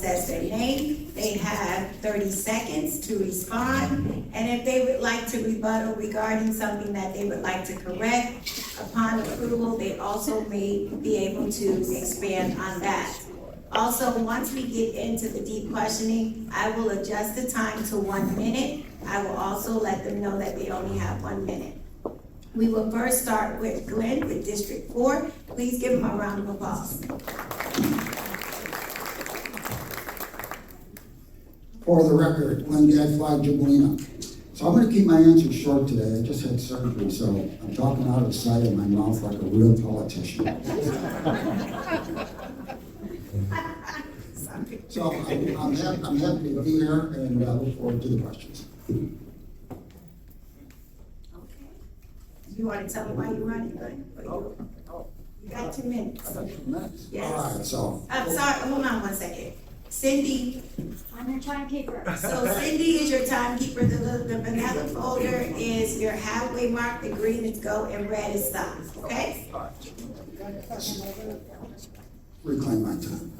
Says their name, they have 30 seconds to respond, and if they would like to rebuttal regarding something that they would like to correct, upon approval, they also may be able to expand on that. Also, once we get into the deep questioning, I will adjust the time to 1 minute. I will also let them know that they only have 1 minute. We will first start with Glenn with District 4. Please give him a round of applause. For the record, Glenn Gadfly, Jabalina. So I'm gonna keep my answers short today. I just had surgery, so I'm talking out of the side of my mouth like a real politician. So I'm happy to be here and look forward to the questions. Okay. You want to tell them why you're running, Glenn? You got 2 minutes. Yes. All right, so. I'm sorry, hold on 1 second. Cindy, I'm your timekeeper. so Cindy is your timekeeper. The vanilla folder is your halfway mark, the green is go, and red is stop, okay? Reclaim my time.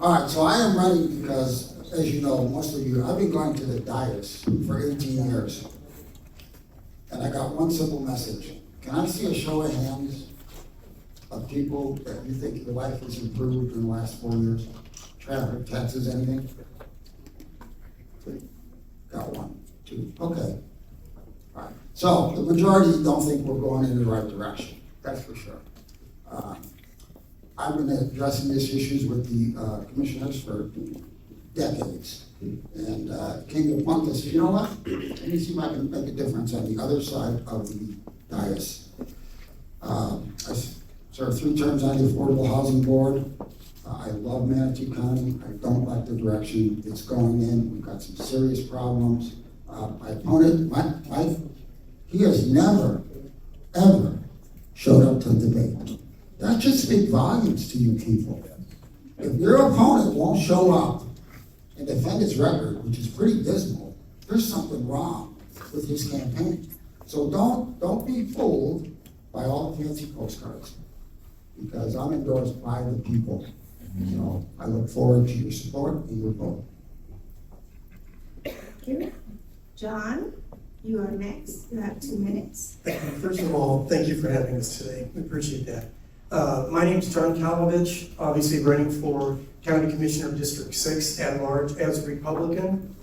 All right, so I am running because, as you know, most of you, I've been going to the dais for 18 years. And I got one simple message. Can I see a show of hands of people that you think your life has improved in the last 4 years? Traffic, taxes, anything? Got 1, 2, okay. All right, so the majority don't think we're going in the right direction, that's for sure. I've been addressing these issues with the commissioners for decades. And came to a point that says, you know what? Let me see if I can make a difference on the other side of the dais. I served 3 terms on the Affordable Housing Board. I love Manatee County. I don't like the direction it's going in. We've got some serious problems. My opponent, he has never, ever showed up to the debate. That should speak volumes to you people. If your opponent won't show up and defend his record, which is pretty dismal, there's something wrong with his campaign. So don't be fooled by all the fancy postcards, because I'm endorsed by the people. So I look forward to your support and your vote. Thank you. John, you are next. You have 2 minutes. Thank you. First of all, thank you for having us today. We appreciate that. My name is John Kalovich, obviously running for County Commissioner of District 6 at large as a Republican.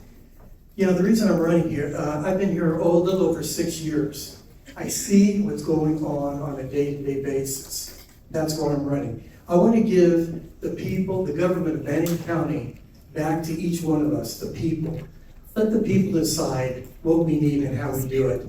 You know, the reason I'm running here, I've been here a little over 6 years. I see what's going on a day-to-day basis. That's why I'm running. I want to give the people, the government of Manatee County, back to each one of us, the people. Let the people decide what we need and how we do it.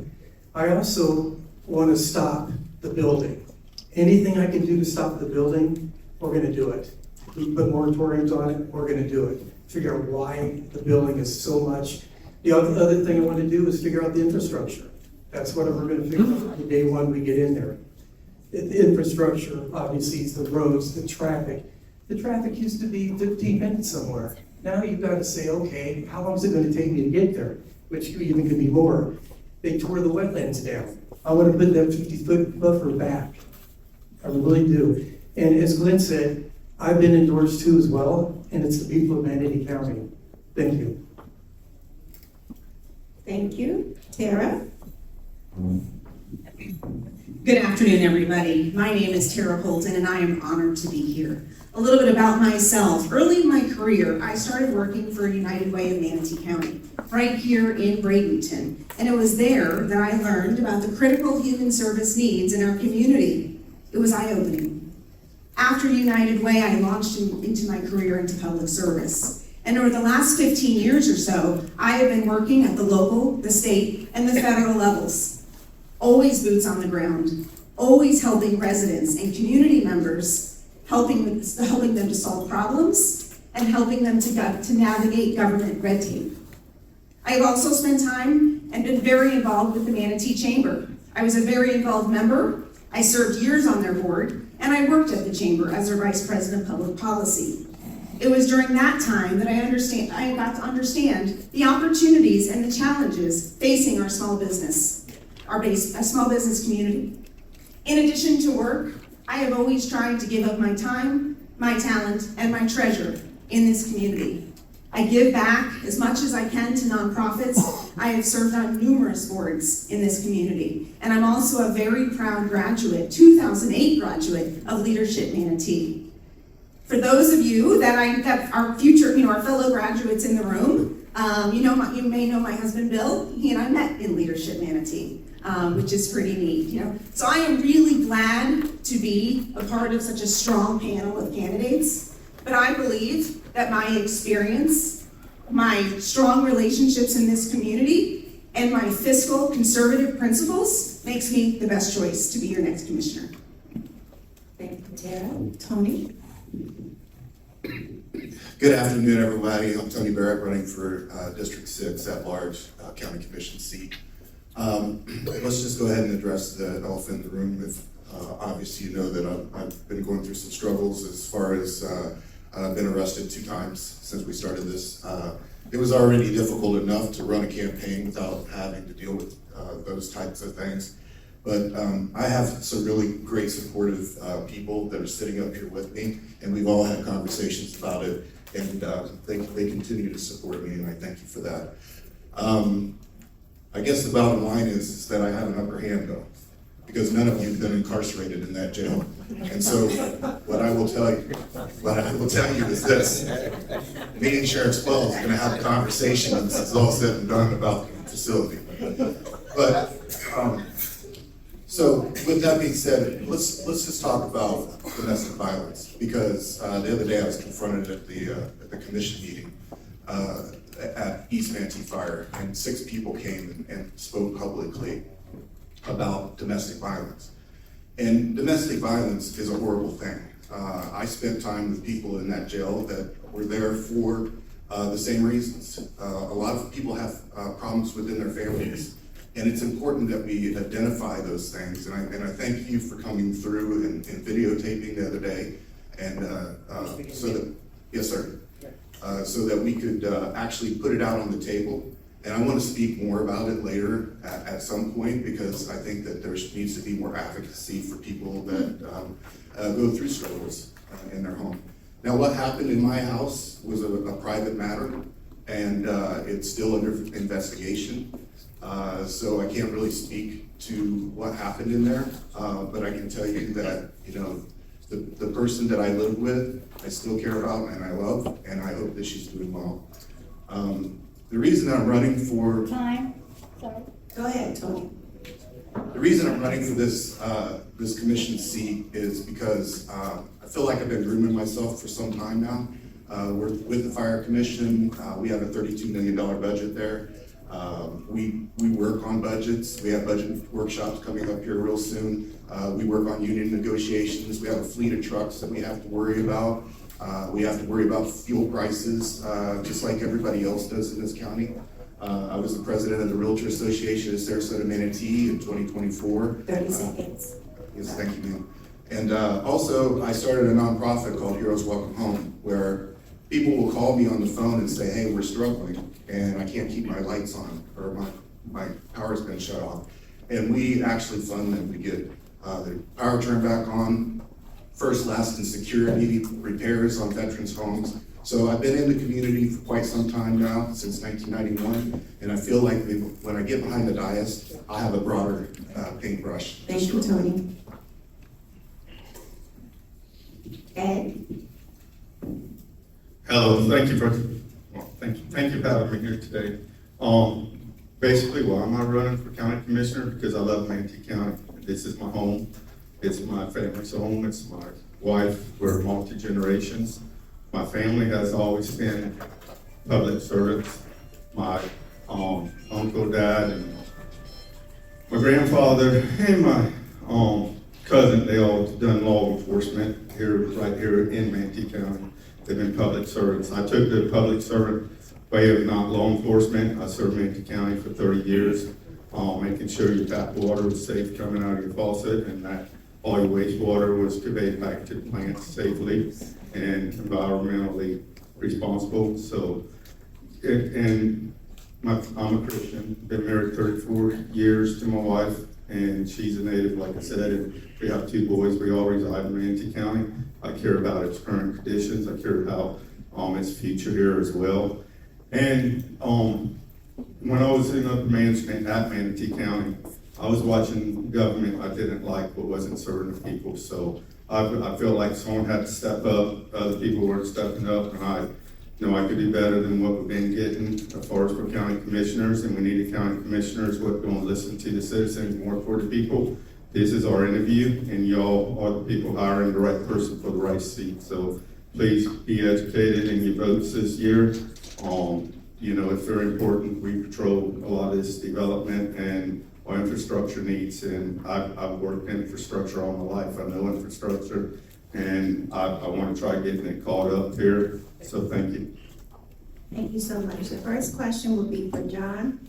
I also want to stop the building. Anything I can do to stop the building, we're going to do it. We put moratoriums on it, we're going to do it. Figure out why the building is so much. The other thing I want to do is figure out the infrastructure. That's what we're going to figure out the day one we get in there. The infrastructure, obviously, is the roads, the traffic. The traffic used to be 15 minutes somewhere. Now you've got to say, okay, how long is it going to take me to get there? Which even could be more. They tore the wetlands down. I want to put that 50-foot buffer back. I really do. And as Glenn said, I've been endorsed too as well, and it's the people of Manatee County. Thank you. Thank you. Tara? Good afternoon, everybody. My name is Tara Holton, and I am honored to be here. A little bit about myself. Early in my career, I started working for United Way of Manatee County, right here in Bradenton. And it was there that I learned about the critical human service needs in our community. It was eye-opening. After United Way, I launched into my career into public service. And over the last 15 years or so, I have been working at the local, the state, and the federal levels. Always boots on the ground, always helping residents and community members, helping them to solve problems and helping them to navigate government red tape. I have also spent time and been very involved with the Manatee Chamber. I was a very involved member. I served years on their board, and I worked at the Chamber as their Vice President of Public Policy. It was during that time that I got to understand the opportunities and the challenges facing our small business community. In addition to work, I have always tried to give up my time my talent, and my treasure in this community. I give back as much as I can to nonprofits. I have served on numerous boards in this community, and I'm also a very proud graduate, 2008 graduate of Leadership Manatee. For those of you that are future, our fellow graduates in the room, you may know my husband Bill. He and I met in Leadership Manatee, which is pretty neat. So I am really glad to be a part of such a strong panel of candidates. But I believe that my experience, my strong relationships in this community, and my fiscal conservative principles makes me the best choice to be your next commissioner. Thank you, Tara. Tony? Good afternoon, everybody. I'm Tony Barrett, running for District 6 at-large County Commission seat. Let's just go ahead and address the elephant in the room. Obviously, you know that I've been going through some struggles as far as I've been arrested 2 times since we started this. It was already difficult enough to run a campaign without having to deal with those types of things. But I have some really great supportive people that are sitting up here with me, and we've all had conversations about it, and they continue to support me, and I thank you for that. I guess the bottom line is that I have an upper hand, though, because none of you have been incarcerated in that jail. And so what I will tell you is this: me and Sheriff Wells are going to have a conversation when this is all said and done about the facility. But so with that being said, let's just talk about domestic violence, because the other day I was confronted at the commission meeting at East Manatee Fire, and 6 people came and spoke publicly about domestic violence. And domestic violence is a horrible thing. I spent time with people in that jail that were there for the same reasons. A lot of people have problems within their families. And it's important that we identify those things. And I thank you for coming through and videotaping the other day. And so that, yes, sir. So that we could actually put it out on the table. And I want to speak more about it later at some point, because I think that there needs to be more advocacy for people that go through struggles in their home. Now, what happened in my house was a private matter, and it's still under investigation. So I can't really speak to what happened in there, but I can tell you that, the person that I live with, I still care about and I love, and I hope that she's doing well. The reason that I'm running for... Time, sorry. Go ahead, Tony. The reason I'm running for this commission seat is because I feel like I've been grooming myself for some time now. We're with the Fire Commission. We have a $32 million budget there. We work on budgets. We have budget workshops coming up here real soon. We work on union negotiations. We have a fleet of trucks that we have to worry about. We have to worry about fuel prices, just like everybody else does in this county. I was the president of the Realtor Association of Sarasota Manatee in 2024. 30 seconds. Yes, thank you, ma'am. And also, I started a nonprofit called Heroes Welcome Home, where people will call me on the phone and say, hey, we're struggling, and I can't keep my lights on, or my power's been shut off. And we actually fund them to get their power turned back on, first, last, and security repairs on veterans' homes. So I've been in the community for quite some time now, since 1991, and I feel like when I get behind the dais, I'll have a broader paintbrush. Thank you, Tony. Ed? Hello, thank you for having me here today. Basically, why am I running for county commissioner? Because I love Manatee County. This is my home. It's my family's home. It's my wife. We're multi-generations. My family has always been public servants. My uncle, dad, and my grandfather, and my cousin, they all done law enforcement right here in Manatee County. They've been public servants. I took the public servant way of not law enforcement. I served Manatee County for 30 years, making sure your tap water was safe coming out of your faucet, and that all your wastewater was conveyed back to the plant safely and environmentally responsible. So, I'm a Christian, been married 34 years to my wife, and she's a native, like I said, and we have 2 boys. We all reside in Manatee County. I care about its current conditions. I care about its future here as well. And when I was in upper management at Manatee County, I was watching government I didn't like what wasn't serving the people. So I feel like someone had to step up. Other people weren't stepping up, and I know I could do better than what we've been getting as far as for county commissioners, and we need a county commissioners who are going to listen to the citizens and work for the people. This is our interview, and y'all are the people hiring the right person for the right seat. So please be educated in your votes this year. You know, it's very important. We control a lot of this development and our infrastructure needs, and I've worked in infrastructure all my life. I know infrastructure, and I want to try getting it caught up here. So thank you. Thank you so much. The first question will be for John.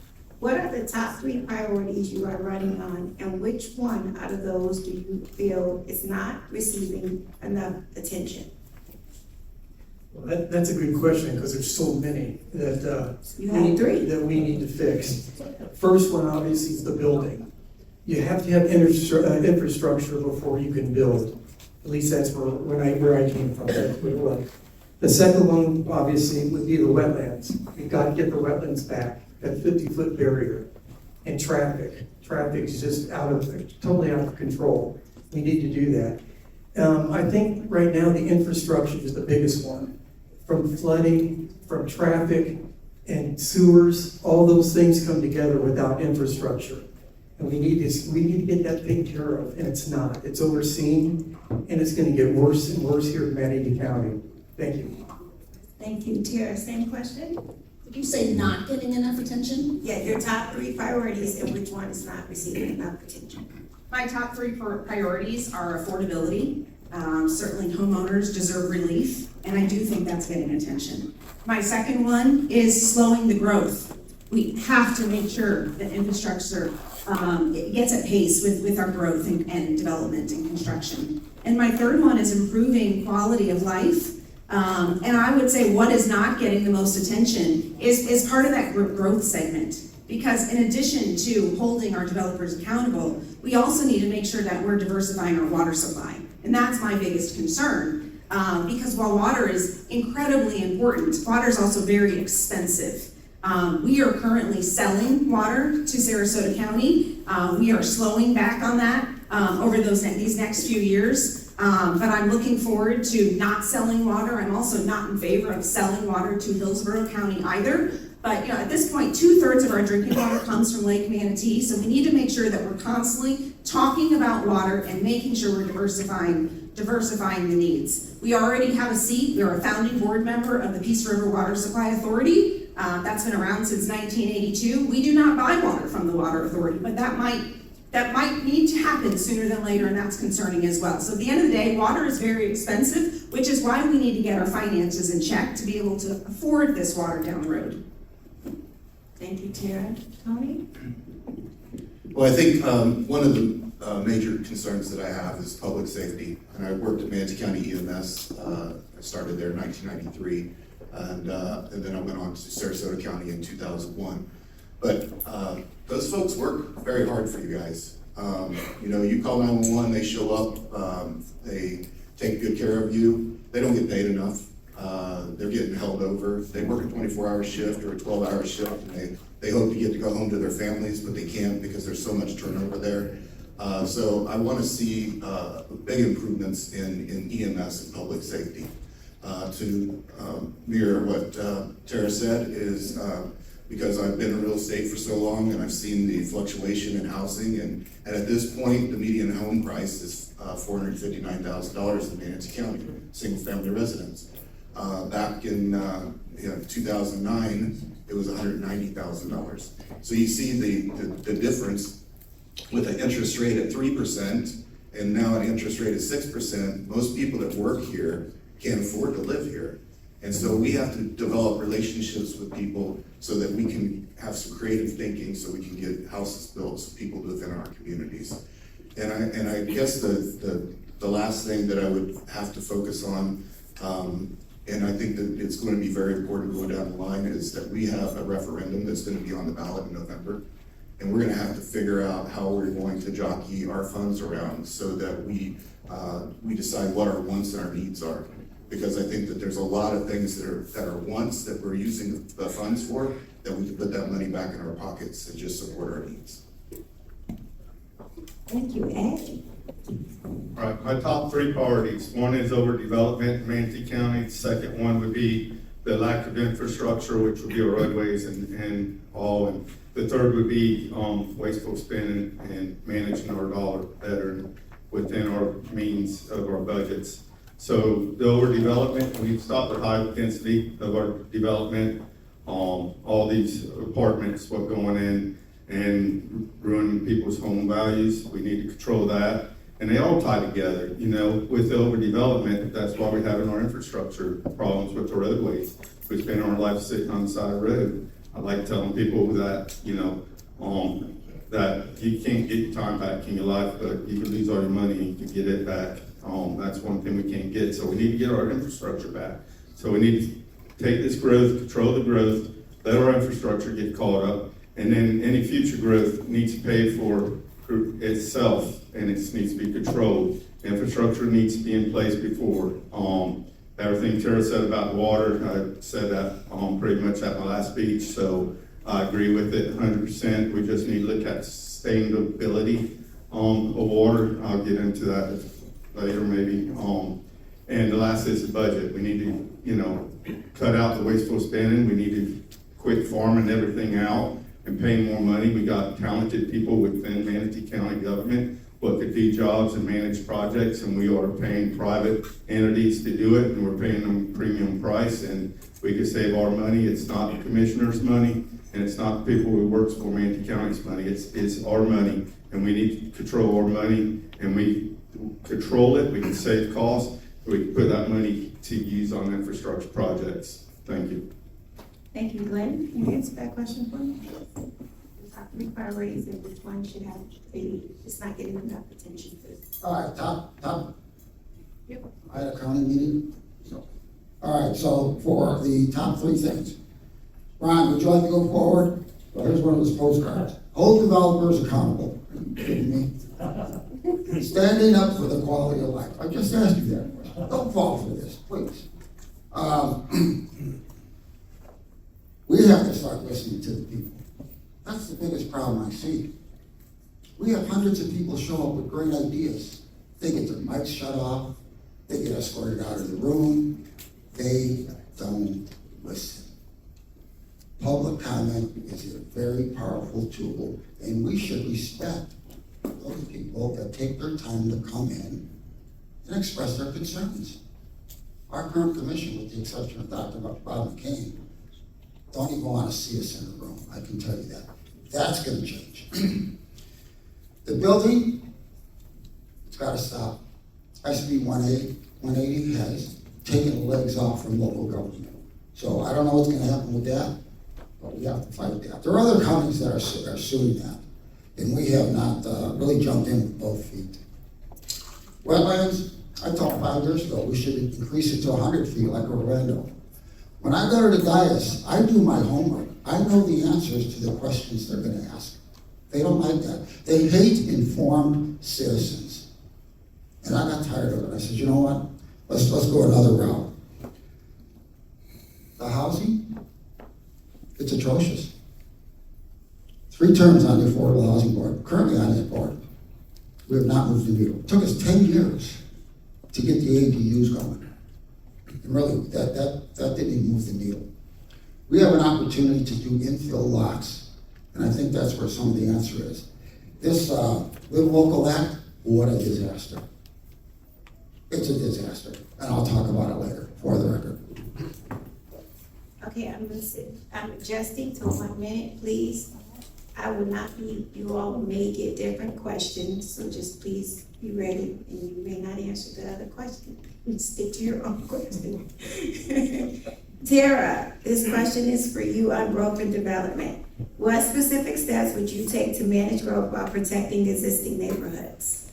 What are the top 3 priorities you are running on, and which one out of those do you feel is not receiving enough attention? Well, that's a good question, because there's so many that, You have 3. that we need to fix. First one, obviously, is the building. You have to have infrastructure before you can build. At least that's where I came from. That's where it was. The second one, obviously, would be the wetlands. We've got to get the wetlands back, that 50-foot barrier. And traffic. Traffic is just totally out of control. We need to do that. I think right now the infrastructure is the biggest one. From flooding, from traffic, and sewers, all those things come together without infrastructure. And we need to get that taken care of, and it's not. It's overseen, and it's gonna get worse and worse here in Manatee County. Thank you. Thank you. Tara, same question? Did you say not getting enough attention? Yeah, your top 3 priorities and which one is not receiving enough attention. My top 3 priorities are affordability. Certainly homeowners deserve relief, and I do think that's getting attention. My second one is slowing the growth. We have to make sure that infrastructure gets at pace with our growth and development and construction. And my third one is improving quality of life. And I would say what is not getting the most attention is part of that growth segment. Because in addition to holding our developers accountable, we also need to make sure that we're diversifying our water supply. And that's my biggest concern. Because while water is incredibly important, water is also very expensive. We are currently selling water to Sarasota County. We are slowing back on that over these next few years. But I'm looking forward to not selling water. I'm also not in favor of selling water to Hillsborough County either. But at this point, 2/3 of our drinking water comes from Lake Manatee, so we need to make sure that we're constantly talking about water and making sure we're diversifying the needs. We already have a seat. We're a founding board member of the Peace River Water Supply Authority. That's been around since 1982. We do not buy water from the Water Authority, but that might need to happen sooner than later, and that's concerning as well. So at the end of the day, water is very expensive, which is why we need to get our finances in check to be able to afford this water down the road. Thank you, Tara. Tony? Well, I think one of the major concerns that I have is public safety. And I worked at Manatee County EMS. I started there in 1993, and then I went on to Sarasota County in 2001. But those folks work very hard for you guys. You call 911, they show up, they take good care of you. They don't get paid enough. They're getting held over. They work a 24-hour shift or a 12-hour shift, and they hope to get to go home to their families, but they can't because there's so much turnover there. So I want to see big improvements in EMS and public safety. To mirror what Tara said is because I've been in real estate for so long and I've seen the fluctuation in housing, and at this point, the median home price is $459,000 in Manatee County, single-family residence. Back in 2009, it was $190,000. So you see the difference with an interest rate at 3% and now an interest rate at 6%. Most people that work here can't afford to live here. And so we have to develop relationships with people so that we can have some creative thinking, so we can get houses built so people live in our communities. And I guess the last thing that I would have to focus on, and I think that it's going to be very important going down the line, is that we have a referendum that's going to be on the ballot in November. And we're gonna have to figure out how we're going to jockey our funds around so that we decide what our wants and our needs are. Because I think that there's a lot of things that are wants that we're using the funds for, that we can put that money back in our pockets and just support our needs. Thank you, Ed. All right, my top three priorities. One is overdevelopment in Manatee County. The second one would be the lack of infrastructure, which would be our roadways and all. And the third would be wasteful spending and managing our dollar better within our means of our budgets. So the overdevelopment, we stop the high density of our development. All these apartments, what going in and ruining people's home values. We need to control that. And they all tie together, you know, with the overdevelopment. That's why we're having our infrastructure problems with the roadways. We spend our life sitting on the side of the road. I like telling people that, you know, that you can't get your time back in your life, but you can lose all your money and you can get it back. That's one thing we can't get. So we need to get our infrastructure back. So we need to take this growth, control the growth, let our infrastructure get caught up, and then any future growth needs to pay for itself, and it needs to be controlled. Infrastructure needs to be in place before. Everything Tara said about water, I said that pretty much at my last speech, so I agree with it 100%. We just need to look at sustainability of water. I'll get into that later maybe. And the last is the budget. We need to, you know, cut out the wasteful spending. We need to quit farming everything out and paying more money. We got talented people within Manatee County government what could do jobs and manage projects, and we are paying private entities to do it, and we're paying them premium price, and we could save our money. It's not the commissioner's money, and it's not the people who works for Manatee County's money. It's our money, and we need to control our money, and we control it. We can save costs. We can put that money to use on infrastructure projects. Thank you. Thank you, Glenn. Can you answer that question for me? The top three priorities and which one should have, maybe it's not getting enough attention to. All right, top. Yep. I had a county meeting, so. All right, so for the top three things. Ron, would you like to go forward? Well, here's one of those postcards. Hold developers accountable. Are you kidding me? Standing up for the quality of life. I just asked you that question. Don't fall for this, please. We have to start listening to the people. That's the biggest problem I see. We have hundreds of people show up with great ideas. They get their mics shut off. They get escorted out of the room. They don't listen. Public comment is a very powerful tool, and we should respect those people that take their time to come in and express their concerns. Our current commission, with the exception of Dr. Bob McCain, don't even want to see us in the room, I can tell you that. That's gonna change. The building, it's gotta stop. SB 180 has taken the legs off from local government. So I don't know what's gonna happen with that, but we have to fight that. There are other counties that are suing that, and we have not really jumped in with both feet. Wetlands, I thought 5 years ago we should increase it to 100 feet like Orlando. When I go to the dais, I do my homework. I know the answers to the questions they're gonna ask. They don't like that. They hate informed citizens. And I got tired of it. I said, you know what? Let's go another route. The housing, it's atrocious. 3 terms on the Affordable Housing Board, currently on that board. We have not moved the needle. It took us 10 years to get the ADUs going. And really, that didn't even move the needle. We have an opportunity to do infill lots, and I think that's where some of the answer is. This Live Local Act, what a disaster. It's a disaster, and I'll talk about it later, for the record. Okay, I'm adjusting to 1 minute, please. I will not be, you all may get different questions, so just please be ready, and you may not answer the other question. Stick to your own question. Tara, this question is for you on growth and development. What specific steps would you take to manage growth while protecting existing neighborhoods?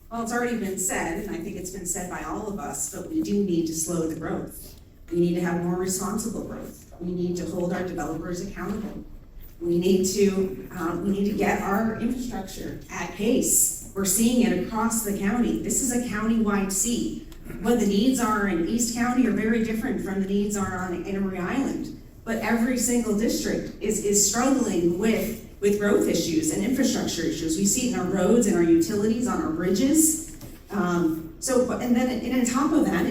Well, it's already been said, and I think it's been said by all of us, but we do need to slow the growth. We need to have more responsible growth. We need to hold our developers accountable. We need to get our infrastructure at pace. We're seeing it across the county. This is a county-wide see. What the needs are in East County are very different from the needs are on Anna Maria Island. But every single district is struggling with growth issues and infrastructure issues. We see it in our roads and our utilities, on our bridges. And on top of that,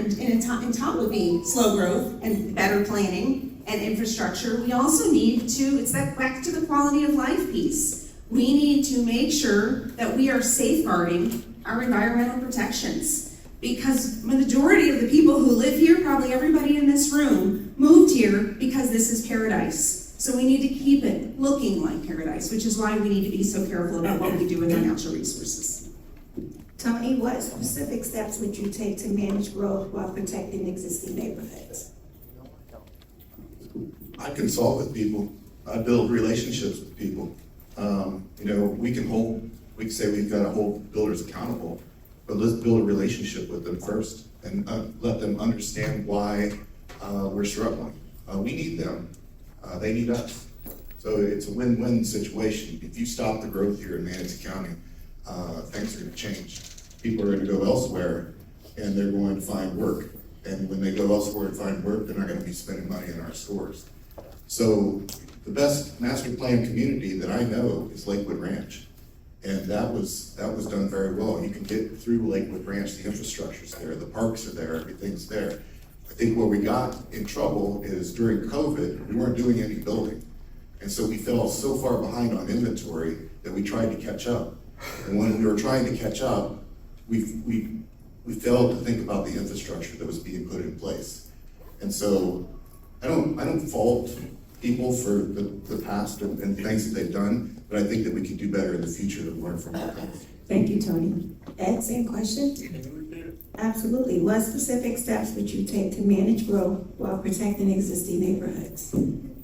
on top of being slow growth and better planning and infrastructure, we also need to, it's that back to the quality of life piece. We need to make sure that we are safeguarding our environmental protections. Because the majority of the people who live here, probably everybody in this room, moved here because this is paradise. So we need to keep it looking like paradise, which is why we need to be so careful about what we do with our natural resources. Tony, what specific steps would you take to manage growth while protecting existing neighborhoods? I consult with people. I build relationships with people. We can say we've got to hold builders accountable, but let's build a relationship with them first and let them understand why we're struggling. We need them. They need us. So it's a win-win situation. If you stop the growth here in Manatee County, things are going to change. People are going to go elsewhere and they're going to find work. And when they go elsewhere and find work, they're not going to be spending money in our stores. So the best master plan community that I know is Lakewood Ranch. And that was done very well. You can get through Lakewood Ranch, the infrastructure's there, the parks are there, everything's there. I think where we got in trouble is during COVID, we weren't doing any building. And so we fell so far behind on inventory that we tried to catch up. And when we were trying to catch up, we failed to think about the infrastructure that was being put in place. And so I don't fault people for the past and things that they've done, but I think that we can do better in the future to learn from our past. Thank you, Tony. Ed, same question? Absolutely. What specific steps would you take to manage growth while protecting existing neighborhoods?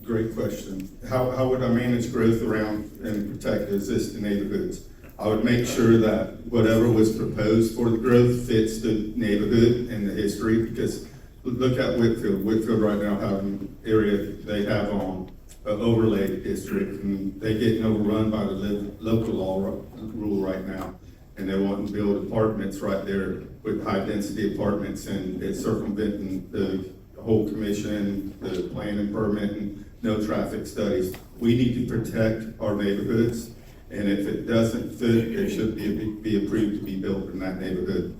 Great question. How would I manage growth around and protect existing neighborhoods? I would make sure that whatever was proposed for the growth fits the neighborhood and the history, because look at Whitfield. Whitfield right now have an area they have on an overlay district, and they getting overrun by the local law rule right now. And they want to build apartments right there with high density apartments, and it's circumventing the whole commission, the planning permit, and no traffic studies. We need to protect our neighborhoods, and if it doesn't fit, it should be approved to be built in that neighborhood.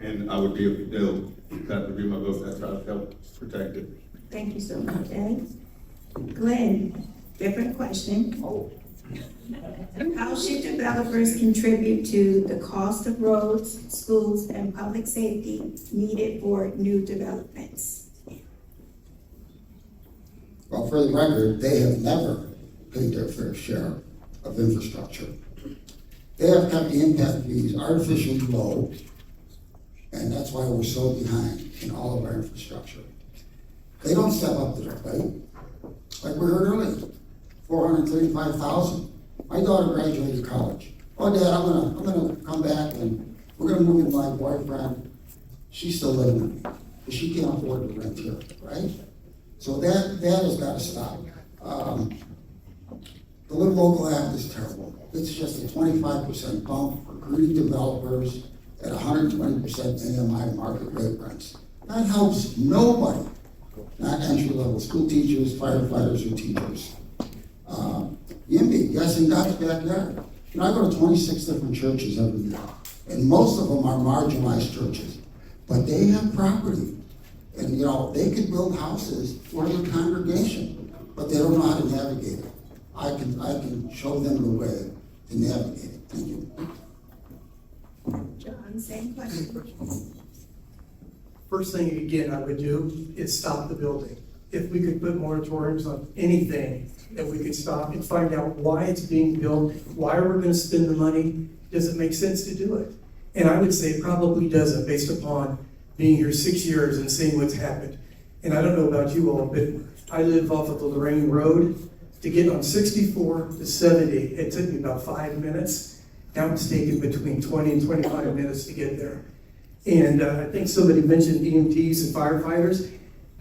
And I would be able to do that would be my vote. That's how to help protect it. Thank you so much, Ed. Glenn, different question. How should developers contribute to the cost of roads, schools, and public safety needed for new developments? Well, for the record, they have never paid their fair share of infrastructure. They have kept the impact fees artificially low, and that's why we're so behind in all of our infrastructure. They don't step up to the plate. Like we heard earlier, $435,000. My daughter graduated college. Oh, Dad, I'm gonna come back and we're gonna move in with my boyfriend. She's still living with me, because she can't afford to rent here, right? So that has got to stop. The Live Local Act is terrible. It's just a 25% bump for greedy developers at 120% AMI market rate rents. That helps nobody, not entry-level school teachers, firefighters, or teachers. YIMBY, yes, in God's backyard. I go to 26 different churches every year, and most of them are marginalized churches, but they have property. And, they could build houses for their congregation, but they don't know how to navigate it. I can show them the way to navigate it. Thank you. John, same question. First thing, again, I would do is stop the building. If we could put moratoriums on anything, that we could stop and find out why it's being built, why we're gonna spend the money, does it make sense to do it? And I would say it probably doesn't, based upon being here 6 years and seeing what's happened. And I don't know about you all, but I live off of the Lorraine Road. To get on 64 to 70, it took me about 5 minutes. Now it's taking between 20 and 25 minutes to get there. And I think somebody mentioned EMTs and firefighters.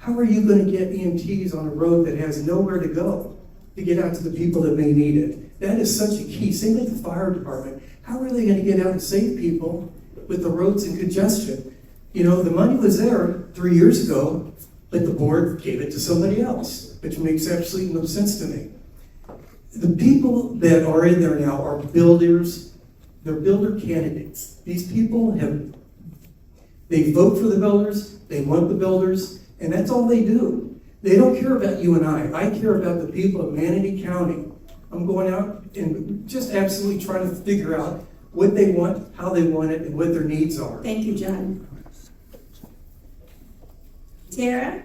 How are you gonna get EMTs on a road that has nowhere to go to get out to the people that may need it? That is such a key. Same with the fire department. How are they gonna get out and save people with the roads and congestion? You know, the money was there 3 years ago, but the board gave it to somebody else, which makes absolutely no sense to me. The people that are in there now are builders. They're builder candidates. These people they vote for the builders, they want the builders, and that's all they do. They don't care about you and I care about the people of Manatee County. I'm going out and just absolutely trying to figure out what they want, how they want it, and what their needs are. Thank you, John. Tara,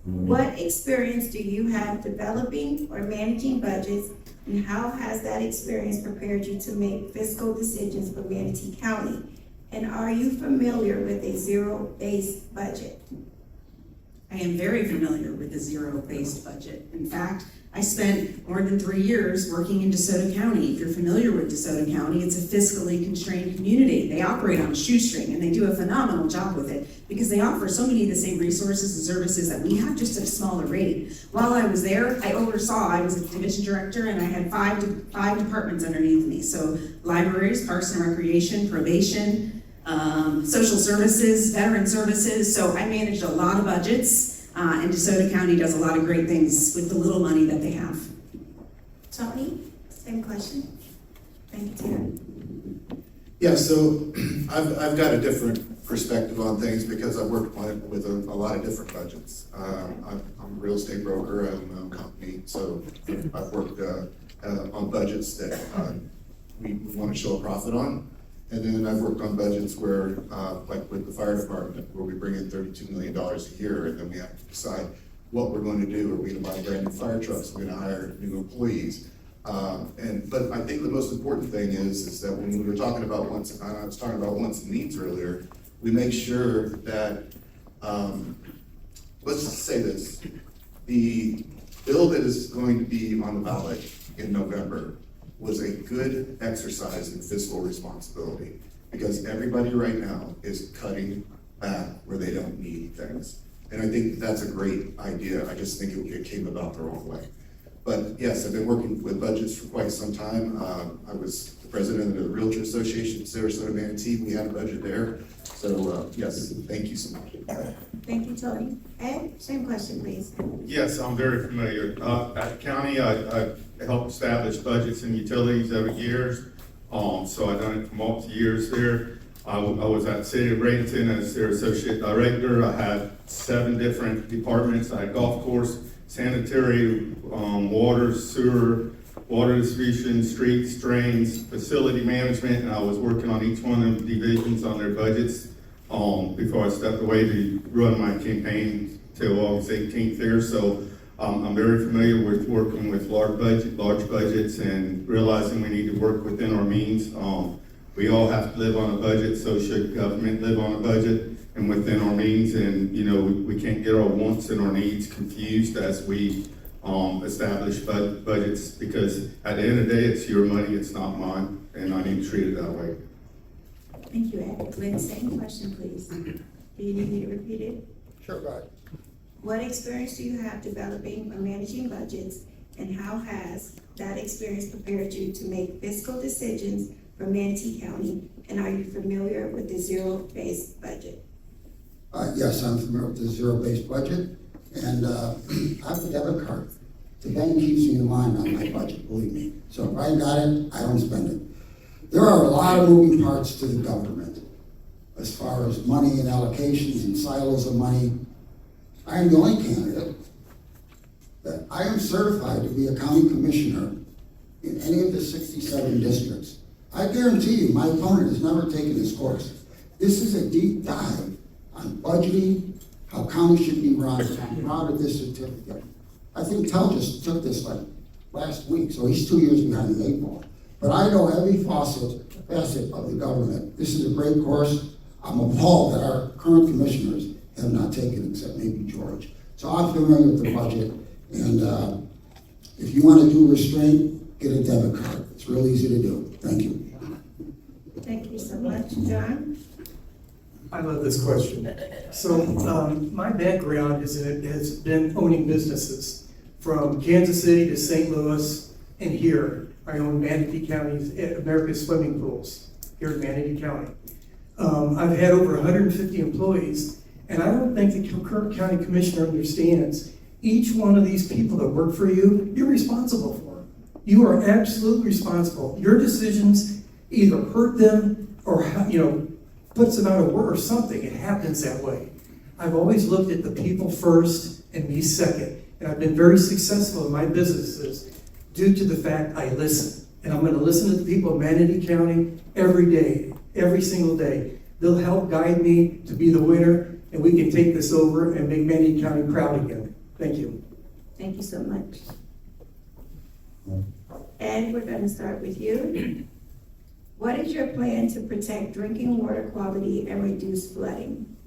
what experience do you have developing or managing budgets, and how has that experience prepared you to make fiscal decisions for Manatee County? And are you familiar with a zero-based budget? I am very familiar with the zero-based budget. In fact, I spent more than 3 years working in DeSoto County. If you're familiar with DeSoto County, it's a fiscally constrained community. They operate on a shoestring, and they do a phenomenal job with it because they offer so many of the same resources and services that we have, just at a smaller rate. While I was there, I was a division director, and I had five departments underneath me. So libraries, parks and recreation, probation, social services, veteran services. So I managed a lot of budgets. And DeSoto County does a lot of great things with the little money that they have. Tony, same question. Thank you, Tara. Yeah, so I've got a different perspective on things because I've worked on it with a lot of different budgets. I'm a real estate broker, I own my own company, so I've worked on budgets that we want to show a profit on. And then I've worked on budgets where, like with the fire department, where we bring in $32 million a year, and then we have to decide what we're going to do. Are we going to buy brand new fire trucks? Are we going to hire new employees? But I think the most important thing is that when we were talking about wants, I was talking about wants and needs earlier, we make sure that, let's just say this, the bill that is going to be on the ballot in November was a good exercise in fiscal responsibility, because everybody right now is cutting back where they don't need things. And I think that's a great idea. I just think it came about the wrong way. But yes, I've been working with budgets for quite some time. I was the president of the Realtor Association in Sarasota, Manatee. We had a budget there. So yes, thank you so much. Thank you, Tony. Ed, same question, please. Yes, I'm very familiar. At the county, I helped establish budgets and utilities every year. So I've done it for multiple years there. I was at the city of Bradenton as their associate director. I had 7 different departments. I had golf course, sanitary, water, sewer, water distribution, streets, drains, facility management, and I was working on each one of the divisions on their budgets before I stepped away to run my campaign till August 18th there. So I'm very familiar with working with large budgets and realizing we need to work within our means. We all have to live on a budget, so should government live on a budget and within our means. And you know, we can't get our wants and our needs confused as we establish budgets, because at the end of the day, it's your money, it's not mine, and I need to treat it that way. Thank you, Ed. Lynn, same question, please. Do you need me to repeat it? Sure, go ahead. What experience do you have developing or managing budgets, and how has that experience prepared you to make fiscal decisions for Manatee County? And are you familiar with the zero-based budget? Yes, I'm familiar with the zero-based budget, and I have a debit card. The bank keeps me in line on my budget, believe me. So if I got it, I don't spend it. There are a lot of moving parts to the government as far as money and allocations and silos of money. I am the only candidate that I am certified to be a county commissioner in any of the 67 districts. I guarantee you, my opponent has never taken this course. This is a deep dive on budgeting, how counties should be run. I'm proud of this certificate. I think Tel just took this like last week, so he's 2 years behind the 8 ball. But I know every facet of the government. This is a great course. I'm appalled that our current commissioners have not taken it, except maybe George. So I'm familiar with the budget, and if you want to do restraint, get a debit card. It's real easy to do. Thank you. Thank you so much. John? I love this question. So, my background has been owning businesses from Kansas City to St. Louis and here. I own Manatee County's America's Swimming Pools here in Manatee County. I've had over 150 employees, and I don't think the current county commissioner understands each one of these people that work for you, you're responsible for them. You are absolutely responsible. Your decisions either hurt them or, puts them out of work or something. It happens that way. I've always looked at the people first and me second. And I've been very successful in my businesses due to the fact I listen. And I'm going to listen to the people of Manatee County every day, every single day. They'll help guide me to be the winner, and we can take this over and make Manatee County proud again. Thank you. Thank you so much. And we're gonna start with you. What is your plan to protect drinking water quality and reduce flooding?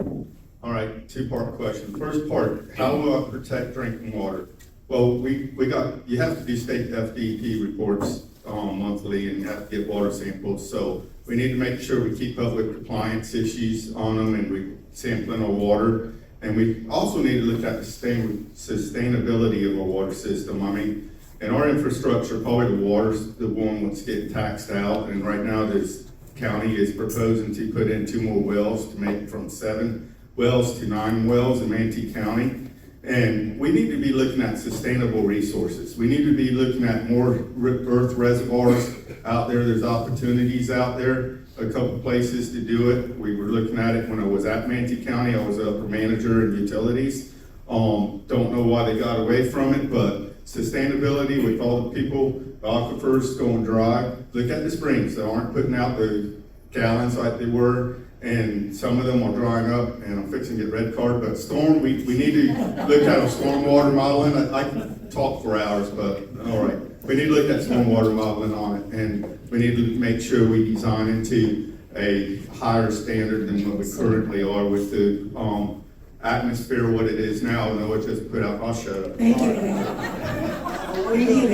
All right, two-part question. First part, how will I protect drinking water? Well, you have to do state FDP reports monthly, and you have to get water samples. So we need to make sure we keep up with compliance issues on them, and we sampling our water. And we also need to look at the sustainability of our water system. I mean, in our infrastructure, probably the water's the one that's getting taxed out. And right now, this county is proposing to put in 2 more wells to make it from 7 wells to 9 wells in Manatee County. And we need to be looking at sustainable resources. We need to be looking at more earth reservoirs out there. There's opportunities out there. A couple places to do it. We were looking at it when I was at Manatee County. I was a upper manager in utilities. Don't know why they got away from it, but sustainability with all the people, the aquifers going dry. Look at the springs. They aren't putting out the gallons like they were, and some of them are drying up, and I'm fixing to get red card. But storm, we need to look at our stormwater modeling. I can talk for hours, but all right. We need to look at stormwater modeling on it, and we need to make sure we design into a higher standard than what we currently are with the atmosphere, what it is now. And what just put out, I'll shut up. Thank you, Thank you,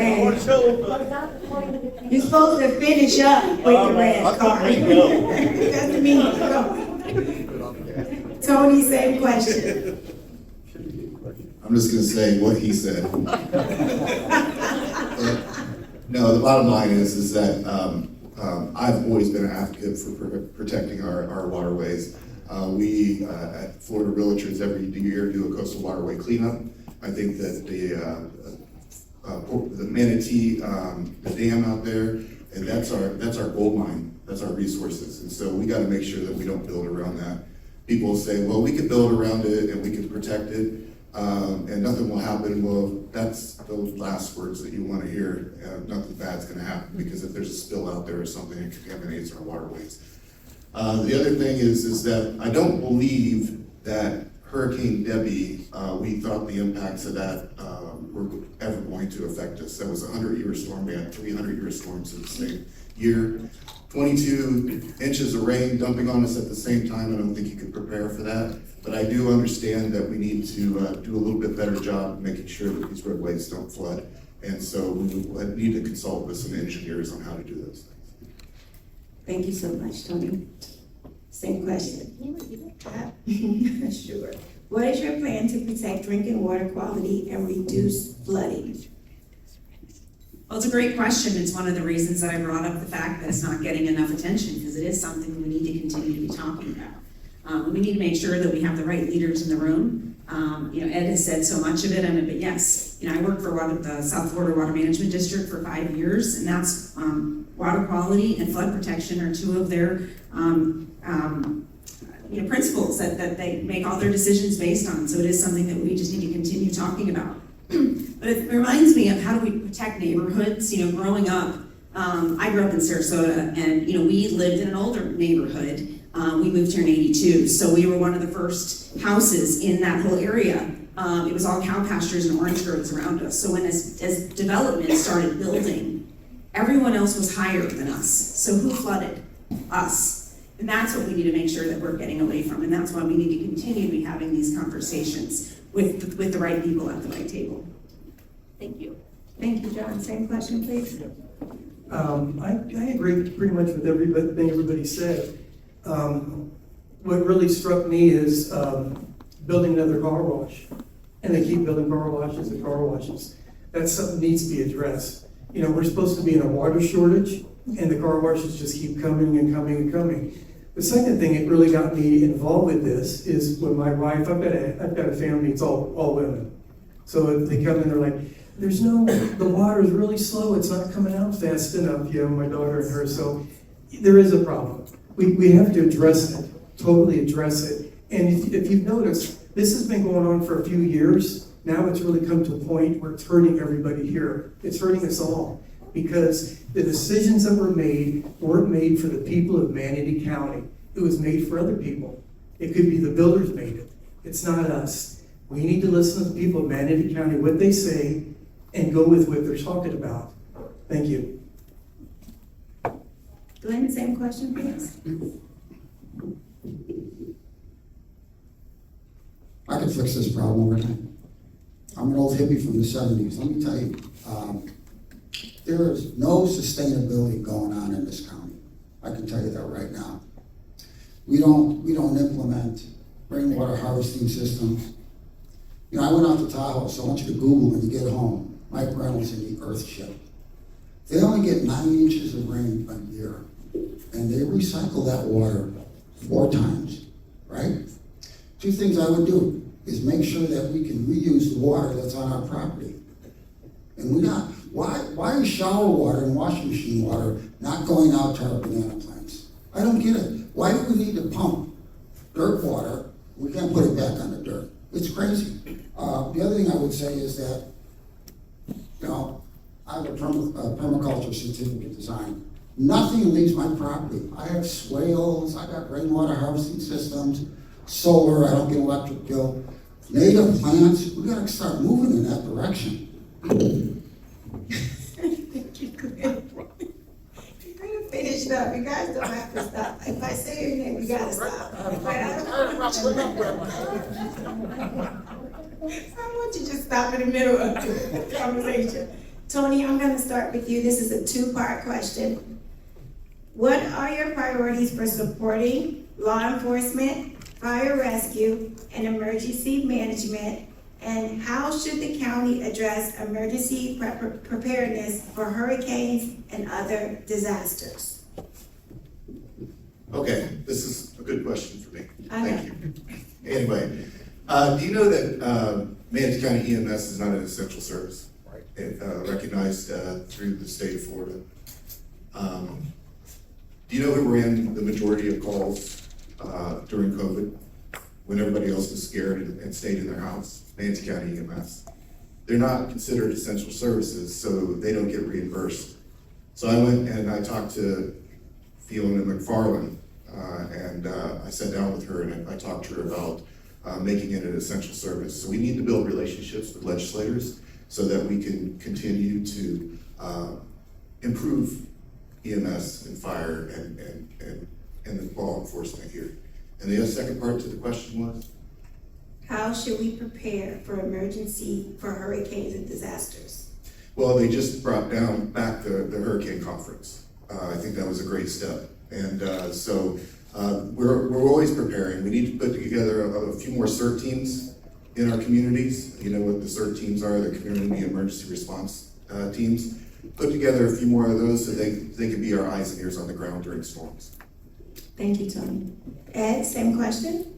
You're supposed to finish up with the red card. Doesn't mean you go. Tony, same question. I'm just gonna say what he said. No, the bottom line is that I've always been an advocate for protecting our waterways. We at Florida Realtors every year do a coastal waterway cleanup. I think that the Manatee, the dam out there, and that's our gold mine. That's our resources, and so we got to make sure that we don't build around that. People say, well, we could build around it and we can protect it. And nothing will happen. Well, that's the last words that you want to hear. Nothing bad's going to happen, because if there's a spill out there or something, it contaminates our waterways. The other thing is that I don't believe that Hurricane Debbie, we thought the impacts of that were ever going to affect us. That was a 100-year storm. We had 300-year storms in the same year. 22 inches of rain dumping on us at the same time. I don't think you could prepare for that. But I do understand that we need to do a little bit better job making sure that these roadways don't flood. And so we need to consult with some engineers on how to do those things. Thank you so much, Tony. Same question. Sure. What is your plan to protect drinking water quality and reduce flooding? Well, it's a great question. It's one of the reasons that I brought up the fact that it's not getting enough attention, because it is something we need to continue to be talking about. We need to make sure that we have the right leaders in the room. Ed has said so much of it, but yes, I worked for the South Florida Water Management District for 5 years, and that's water quality and flood protection are 2 of their principles that they make all their decisions based on. So it is something that we just need to continue talking about. But it reminds me of how do we protect neighborhoods. Growing up, I grew up in Sarasota, and we lived in an older neighborhood. We moved here in '82, so we were one of the first houses in that whole area. It was all cow pastures and orange groves around us. So as development started building, everyone else was higher than us. So who flooded? Us. And that's what we need to make sure that we're getting away from. And that's why we need to continue to be having these conversations with the right people at the right table. Thank you. Thank you, John. Same question, please. I agree pretty much with everything everybody said. What really struck me is building another car wash. And they keep building car washes and car washes. That's something that needs to be addressed. You know, we're supposed to be in a water shortage, and the car washes just keep coming and coming and coming. The second thing that really got me involved with this is when my wife, I've got a family, it's all women. So they come in, they're like, the water is really slow, it's not coming out fast enough, you know, my daughter and her, so there is a problem. We have to address it, totally address it. And if you've noticed, this has been going on for a few years. Now it's really come to a point where it's hurting everybody here. It's hurting us all. Because the decisions that were made weren't made for the people of Manatee County. It was made for other people. It could be the builders made it. It's not us. We need to listen to the people of Manatee County, what they say, and go with what they're talking about. Thank you. Glenn, same question, please. I could fix this problem overnight. I'm an old hippie from the 70s. Let me tell you, there is no sustainability going on in this county. I can tell you that right now. We don't implement rainwater harvesting systems. You know, I went out to Tahoe, so I want you to Google when you get home, Mike Reynolds and the Earthship. They only get 9 inches of rain a year, and they recycle that water 4 times, right? 2 things I would do is make sure that we can reuse the water that's on our property. And why is shower water and washing machine water not going out to our banana plants? I don't get it. Why do we need to pump dirt water? We can't put it back on the dirt. It's crazy. The other thing I would say is that, you know, I have a permaculture certificate design. Nothing leaves my property. I have swales, I got rainwater harvesting systems, solar, I don't get electric bill. Native plants, we gotta start moving in that direction. You're gonna finish up. You guys don't have to stop. If I say your name, you gotta stop. But I want you to stop in the middle of the conversation. Tony, I'm gonna start with you. This is a 2-part question. What are your priorities for supporting law enforcement, fire rescue, and emergency management? And how should the county address emergency preparedness for hurricanes and other disasters? Okay, this is a good question for me. I know. Thank you. Anyway, do you know that Manatee County EMS is not an essential service? Right. It, recognized through the state of Florida. Do you know who ran the majority of calls during COVID, when everybody else was scared and stayed in their house? Manatee County EMS. They're not considered essential services, so they don't get reimbursed. So I went and I talked to Fiona McFarland, and I sat down with her and I talked to her about making it an essential service. So we need to build relationships with legislators so that we can continue to improve EMS and fire and the law enforcement here. And the second part to the question was? How should we prepare for hurricanes and disasters? Well, they just brought back the hurricane conference. I think that was a great step. And so we're always preparing. We need to put together a few more CERT teams in our communities. You know what the CERT teams are, the community emergency response teams. Put together a few more of those so they can be our eyes and ears on the ground during storms. Thank you, Tony. Ed, same question?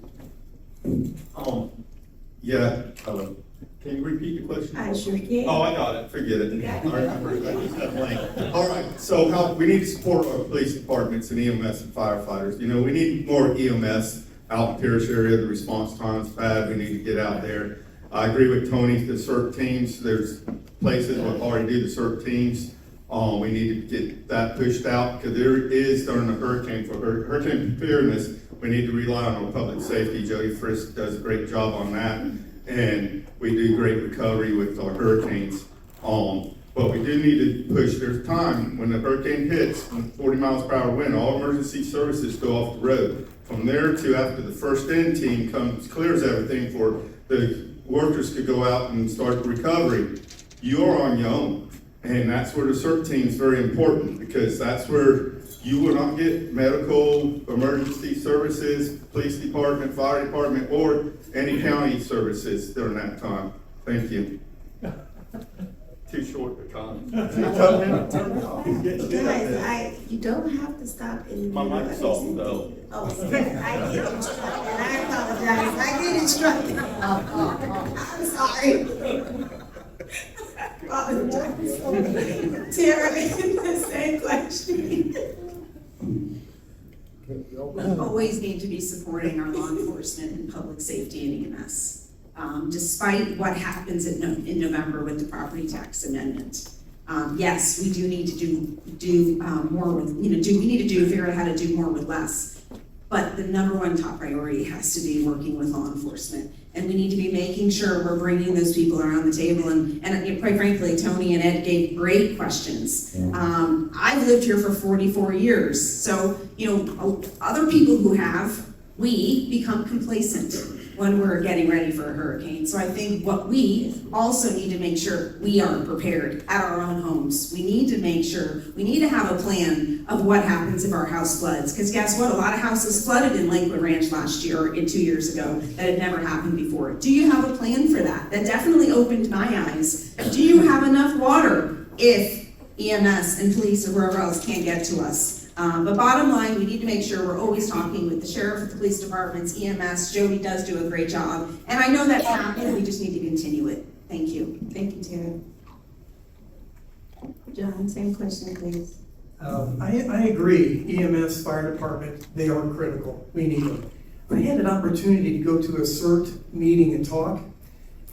Yeah, can you repeat the question? I sure can. Oh, I got it, forget it. I remember, I just had a blank. All right, so how, we need to support our police departments and EMS and firefighters. You know, we need more EMS out in Pierce area, the response time's bad, we need to get out there. I agree with Tony, the CERT teams, there's places that already do the CERT teams. We need to get that pushed out, because there is, during the hurricane, for hurricane preparedness, we need to rely on our public safety. Jody Frisk does a great job on that, and we do great recovery with our hurricanes. But we do need to push, there's time when the hurricane hits, 40 miles per hour wind, all emergency services go off the road. From there to after the first in team comes, clears everything for the workers to go out and start the recovery, you are on your own. And that's where the CERT team is very important, because that's where You will not get medical, emergency services, police department, fire department, or any county services during that time. Thank you. Too short a time. Guys, you don't have to stop in the My middle of mic's off, anything. though. Oh, sorry. I get instructed, I apologize, I get instructed. I'm sorry. Apologize. Tara, the same question. We always need to be supporting our law enforcement and public safety and EMS. Despite what happens in November with the property tax amendment. Yes, we do need to do more with, we need to figure out how to do more with less. But the number one top priority has to be working with law enforcement. And we need to be making sure we're bringing those people around the table. And quite frankly, Tony and Ed gave great questions. I've lived here for 44 years. So, other people who have, we become complacent when we're getting ready for a hurricane. So I think what we also need to make sure we are prepared at our own homes. We need to make sure, we need to have a plan of what happens if our house floods. Because guess what? A lot of houses flooded in Lakewood Ranch last year or 2 years ago that had never happened before. Do you have a plan for that? That definitely opened my eyes. Do you have enough water if EMS and police or wherever else can't get to us? But bottom line, we need to make sure we're always talking with the sheriff, the police departments, EMS. Jody does do a great job. And I know that's happening, we just need to continue it. Thank you. Thank you, Tara. John, same question, please. I agree, EMS, fire department, they are critical, we need them. I had an opportunity to go to a CERT meeting and talk.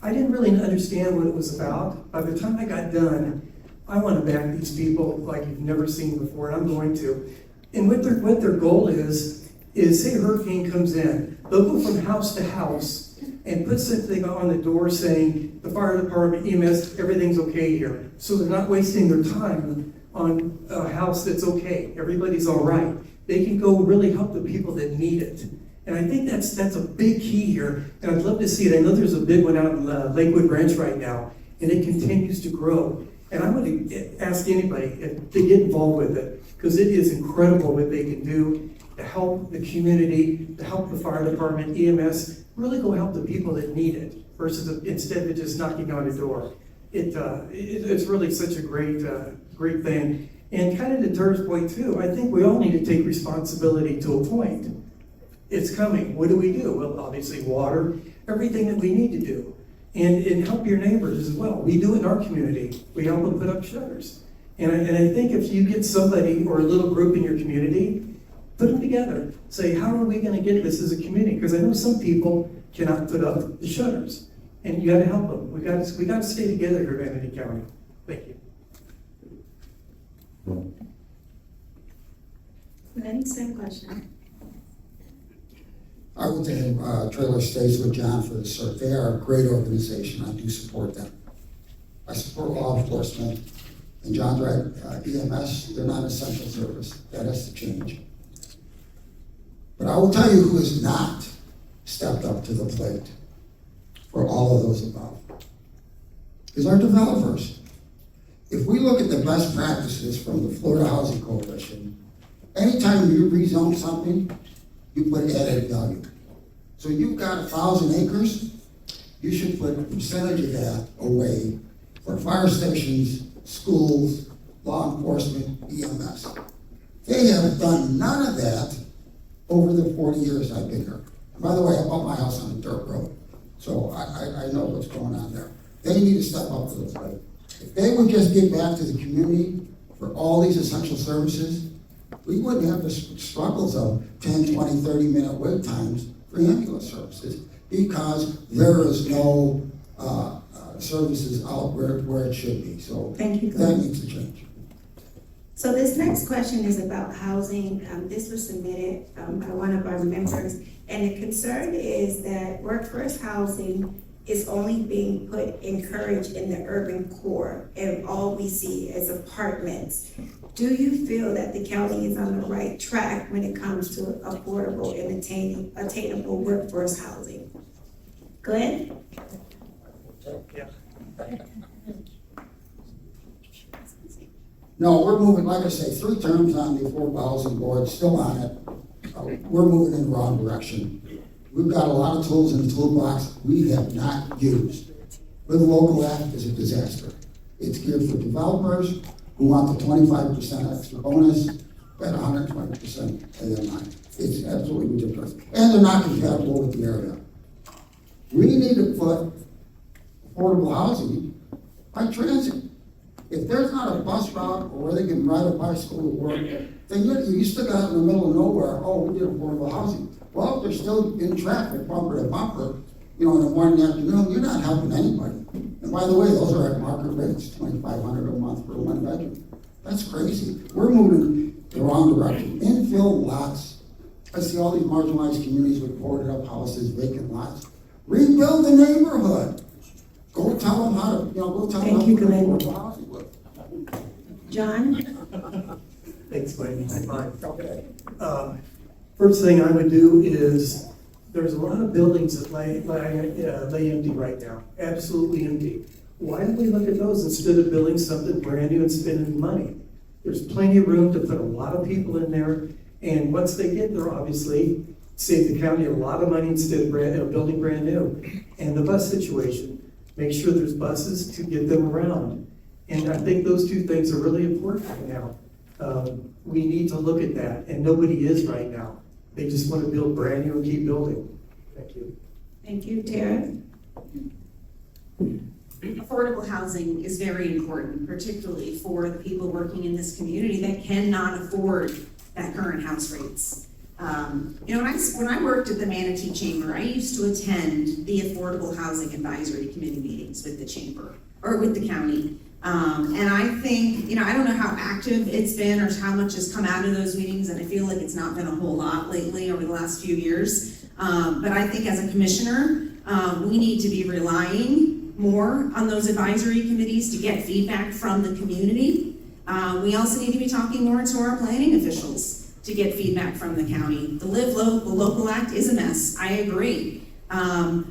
I didn't really understand what it was about. By the time I got done, I want to back these people like you've never seen before, and I'm going to. And what their goal is say a hurricane comes in, they'll go from house to house and put something on the door saying, the fire department, EMS, everything's okay here. So they're not wasting their time on a house that's okay, everybody's all right. They can go really help the people that need it. And I think that's a big key here, and I'd love to see it. I know there's a big one out in Lakewood Ranch right now, and it continues to grow. And I want to ask anybody to get involved with it, because it is incredible what they can do to help the community, to help the fire department, EMS, really go help the people that need it, versus instead of just knocking on a door. It's really such a great thing. And kind of to Tara's point too, I think we all need to take responsibility to a point. It's coming. What do we do? Well, obviously water, everything that we need to do. And help your neighbors as well. We do it in our community. We help them put up shutters. And I think if you get somebody or a little group in your community, put them together. Say, how are we going to get this as a community? Because I know some people cannot put up the shutters. And you got to help them. We got to stay together here in Manatee County. Thank you. Same question. I would think Trailer Stays with John for the CERT. They are a great organization. I do support them. I support law enforcement. And John's right, EMS, they're not an essential service. That has to change. But I will tell you who has not stepped up to the plate for all of those above is our developers. If we look at the best practices from the Florida Housing Coalition, anytime you rezone something, you put added value. So you've got 1,000 acres, you should put a percentage of that away for fire stations, schools, law enforcement, EMS. They have done none of that over the 40 years I've been here. And by the way, I bought my house on a dirt road, so I know what's going on there. They need to step up to the plate. If they would just give back to the community for all these essential services, we wouldn't have the struggles of 10, 20, 30-minute wait times for ambulance services, because there is no services out where it should be. So Thank you, that needs to change. So this next question is about housing. This was submitted by one of our members, and the concern is that workforce housing is only being encouraged in the urban core, and all we see is apartments. Do you feel that the county is on the right track when it comes to affordable and attainable workforce housing? Glenn? Yeah. No, we're moving, like I say, 3 terms on the Affordable Housing Board, still on it. We're moving in the wrong direction. We've got a lot of tools in the toolbox we have not used. Live Local Act is a disaster. It's geared for developers who want the 25% extra bonus at 120% AMI. It's absolutely ridiculous. And they're not compatible with the area. We need to put affordable housing by transit. If there's not a bus route or where they can ride a bicycle to work, then you stick out in the middle of nowhere, oh, we did affordable housing. Well, if they're still in traffic, bumper to bumper, in the morning and afternoon, you're not helping anybody. And by the way, those are at market rates, $2,500 a month for a 1-bedroom. That's crazy. We're moving the wrong direction. Infill lots. I see all these marginalized communities with boarded up houses, vacant lots. Rebuild the neighborhood. Go tell them how to, go tell them how Thank you, to Glenn. affordable housing work. John? Thanks, Wayne. Fine. Okay. First thing I would do is, there's a lot of buildings that lay empty right now, absolutely empty. Why don't we look at those instead of building something brand new and spending money? There's plenty of room to put a lot of people in there, and once they get there, obviously, save the county a lot of money instead of building brand new. And the bus situation, make sure there's buses to get them around. And I think those 2 things are really important right now. We need to look at that, and nobody is right now. They just want to build brand new and keep building. Thank you. Thank you, Tara. Affordable housing is very important, particularly for the people working in this community that cannot afford that current house rates. When I worked at the Manatee Chamber, I used to attend the Affordable Housing Advisory Committee meetings with the chamber, or with the county. And I think, I don't know how active it's been or how much has come out of those meetings, and I feel like it's not been a whole lot lately over the last few years. But I think as a commissioner, we need to be relying more on those advisory committees to get feedback from the community. We also need to be talking more to our planning officials to get feedback from the county. The Live Local Act is a mess, I agree.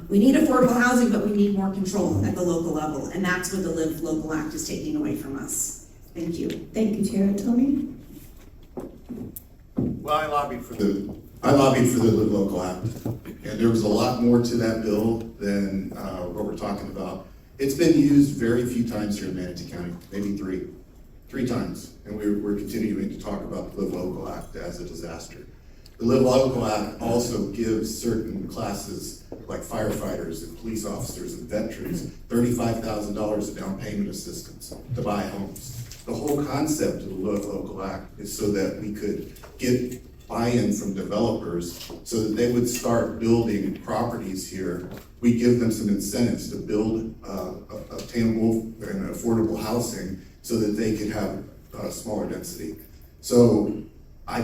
We need affordable housing, but we need more control at the local level, and that's what the Live Local Act is taking away from us. Thank you. Thank you, Tara. Tony? Well, I lobbied for the Live Local Act, and there was a lot more to that bill than what we're talking about. It's been used very few times here in Manatee County, maybe three times, and we're continuing to talk about the Live Local Act as a disaster. The Live Local Act also gives certain classes, like firefighters and police officers and veterans, $35,000 of down payment assistance to buy homes. The whole concept of the Live Local Act is so that we could get buy-in from developers so that they would start building properties here. We give them some incentives to build obtainable and affordable housing so that they could have smaller density. So I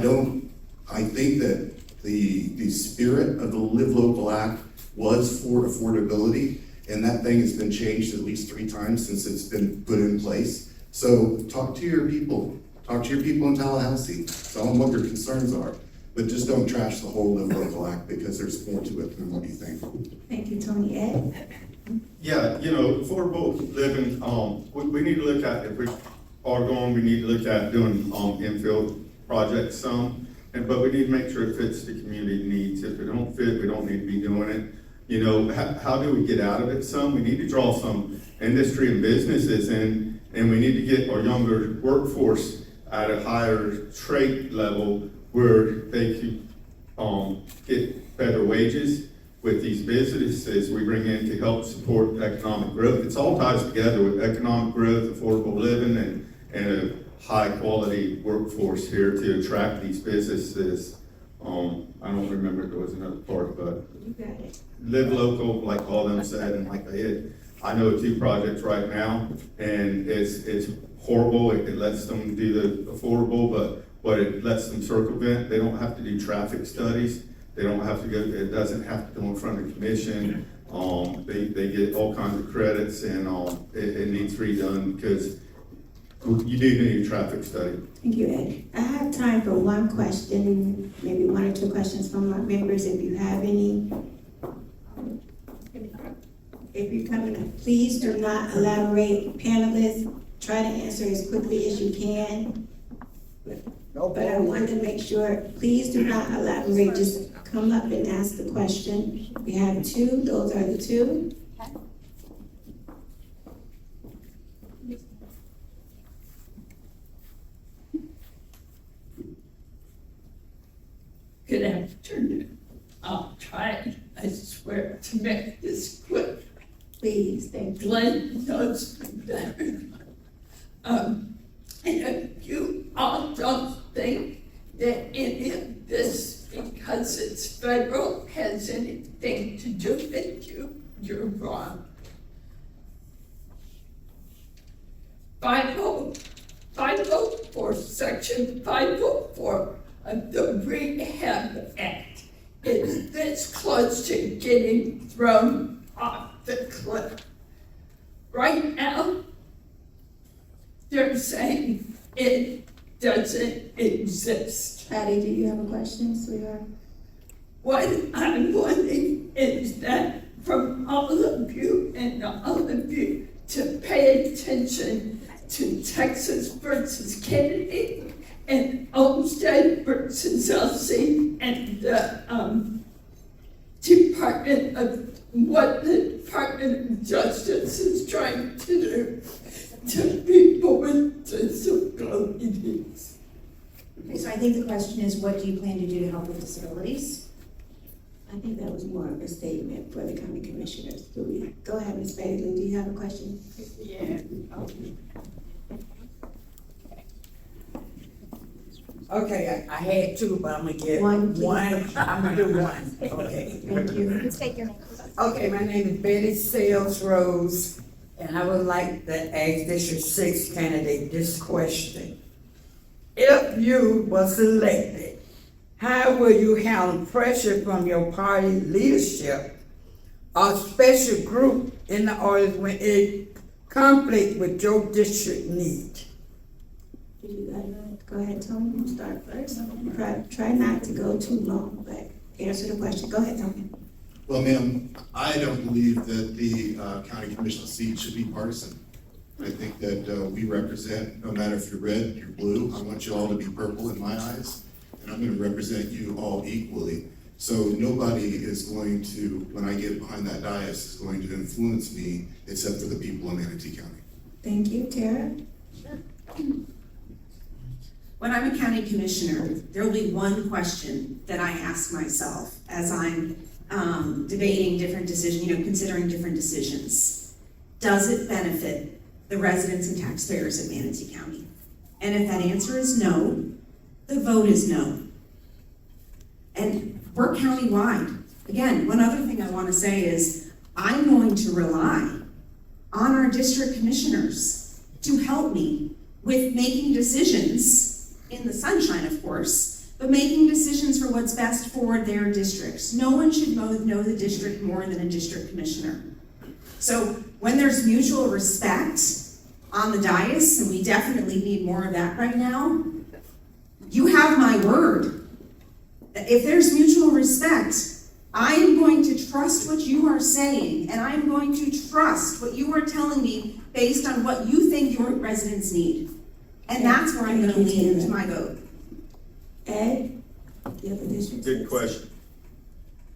think that the spirit of the Live Local Act was for affordability, and that thing has been changed at least 3 times since it's been put in place. So talk to your people in Tallahassee, tell them what your concerns are, but just don't trash the whole Live Local Act because there's more to it than what you think. Thank you, Tony. Ed? Yeah, affordable living, we need to look at, if we are going, we need to look at doing, infill projects but we need to make sure it fits the community needs. If it don't fit, we don't need to be doing it. How do we get out of it some? We need to draw some industry and businesses in, and we need to get our younger workforce at a higher trade level where they can, get better wages with these businesses we bring in to help support economic growth. It's all ties together with economic growth, affordable living, and a high-quality workforce here to attract these businesses. I don't remember if there was another part, but You got it. Live Local, like all them said, and like I know 2 projects right now, and it's horrible. It lets them do the affordable, but it lets them circumvent. They don't have to do traffic studies. They don't have to go, it doesn't have to go in front of the commission. They get all kinds of credits, and it needs redone because you do need a traffic study. Thank you, Ed. I have time for one question, maybe 1 or 2 questions from our members, if you have any. If you're coming up, please do not elaborate. Panelists, try to answer as quickly as you can. But I wanted to make sure, please do not elaborate, just come up and ask the question. We have two, those are the two. Good afternoon. I'll try, I swear, to make this quick. Please, thank you. Glenn knows me better. And if you all don't think that any of this, because it's federal, has anything to do with you, you're wrong. 504, Section 504 of the Rehab Act is this close to getting thrown off the cliff. Right now, they're saying it doesn't exist. Patty, do you have a question, sweetheart? What I'm wanting is that from all of you and all of you to pay attention to Texas versus Kennedy and Olmsted versus Elsie and the what the Department of Justice is trying to do to people with disabilities. Okay, so I think the question is, what do you plan to do to help with disabilities? I think that was more of a statement for the county commissioners. Go ahead, Ms. Bailey, do you have a question? Yeah. Okay, I had two, but I'm gonna get One, one. please. I'm gonna do one. Okay. Thank you. Let's take your name. Okay, my name is Betty Sales Rose, and I would like to ask District 6 candidate this question. If you was elected, how will you handle pressure from your party leadership or special group in the audience when it conflict with your district need? Go ahead, Tony, you start first. Try not to go too long, but answer the question. Go ahead, Tony. Well, ma'am, I don't believe that the county commission seat should be partisan. I think that we represent, no matter if you're red, you're blue, I want you all to be purple in my eyes, and I'm gonna represent you all equally. So nobody is going to, when I get behind that dais, is going to influence me except for the people in Manatee County. Thank you, Tara. When I'm a county commissioner, there'll be one question that I ask myself as I'm debating different decisions, considering different decisions. Does it benefit the residents and taxpayers of Manatee County? And if that answer is no, the vote is no. And we're countywide. Again, one other thing I want to say is I'm going to rely on our district commissioners to help me with making decisions in the sunshine, of course, but making decisions for what's best for their districts. No one should know the district more than a district commissioner. So when there's mutual respect on the dais, and we definitely need more of that right now, you have my word. If there's mutual respect, I am going to trust what you are saying, and I'm going to trust what you are telling me based on what you think your residents need. And that's where I'm gonna lean into my vote. Ed, you have a district? Good question.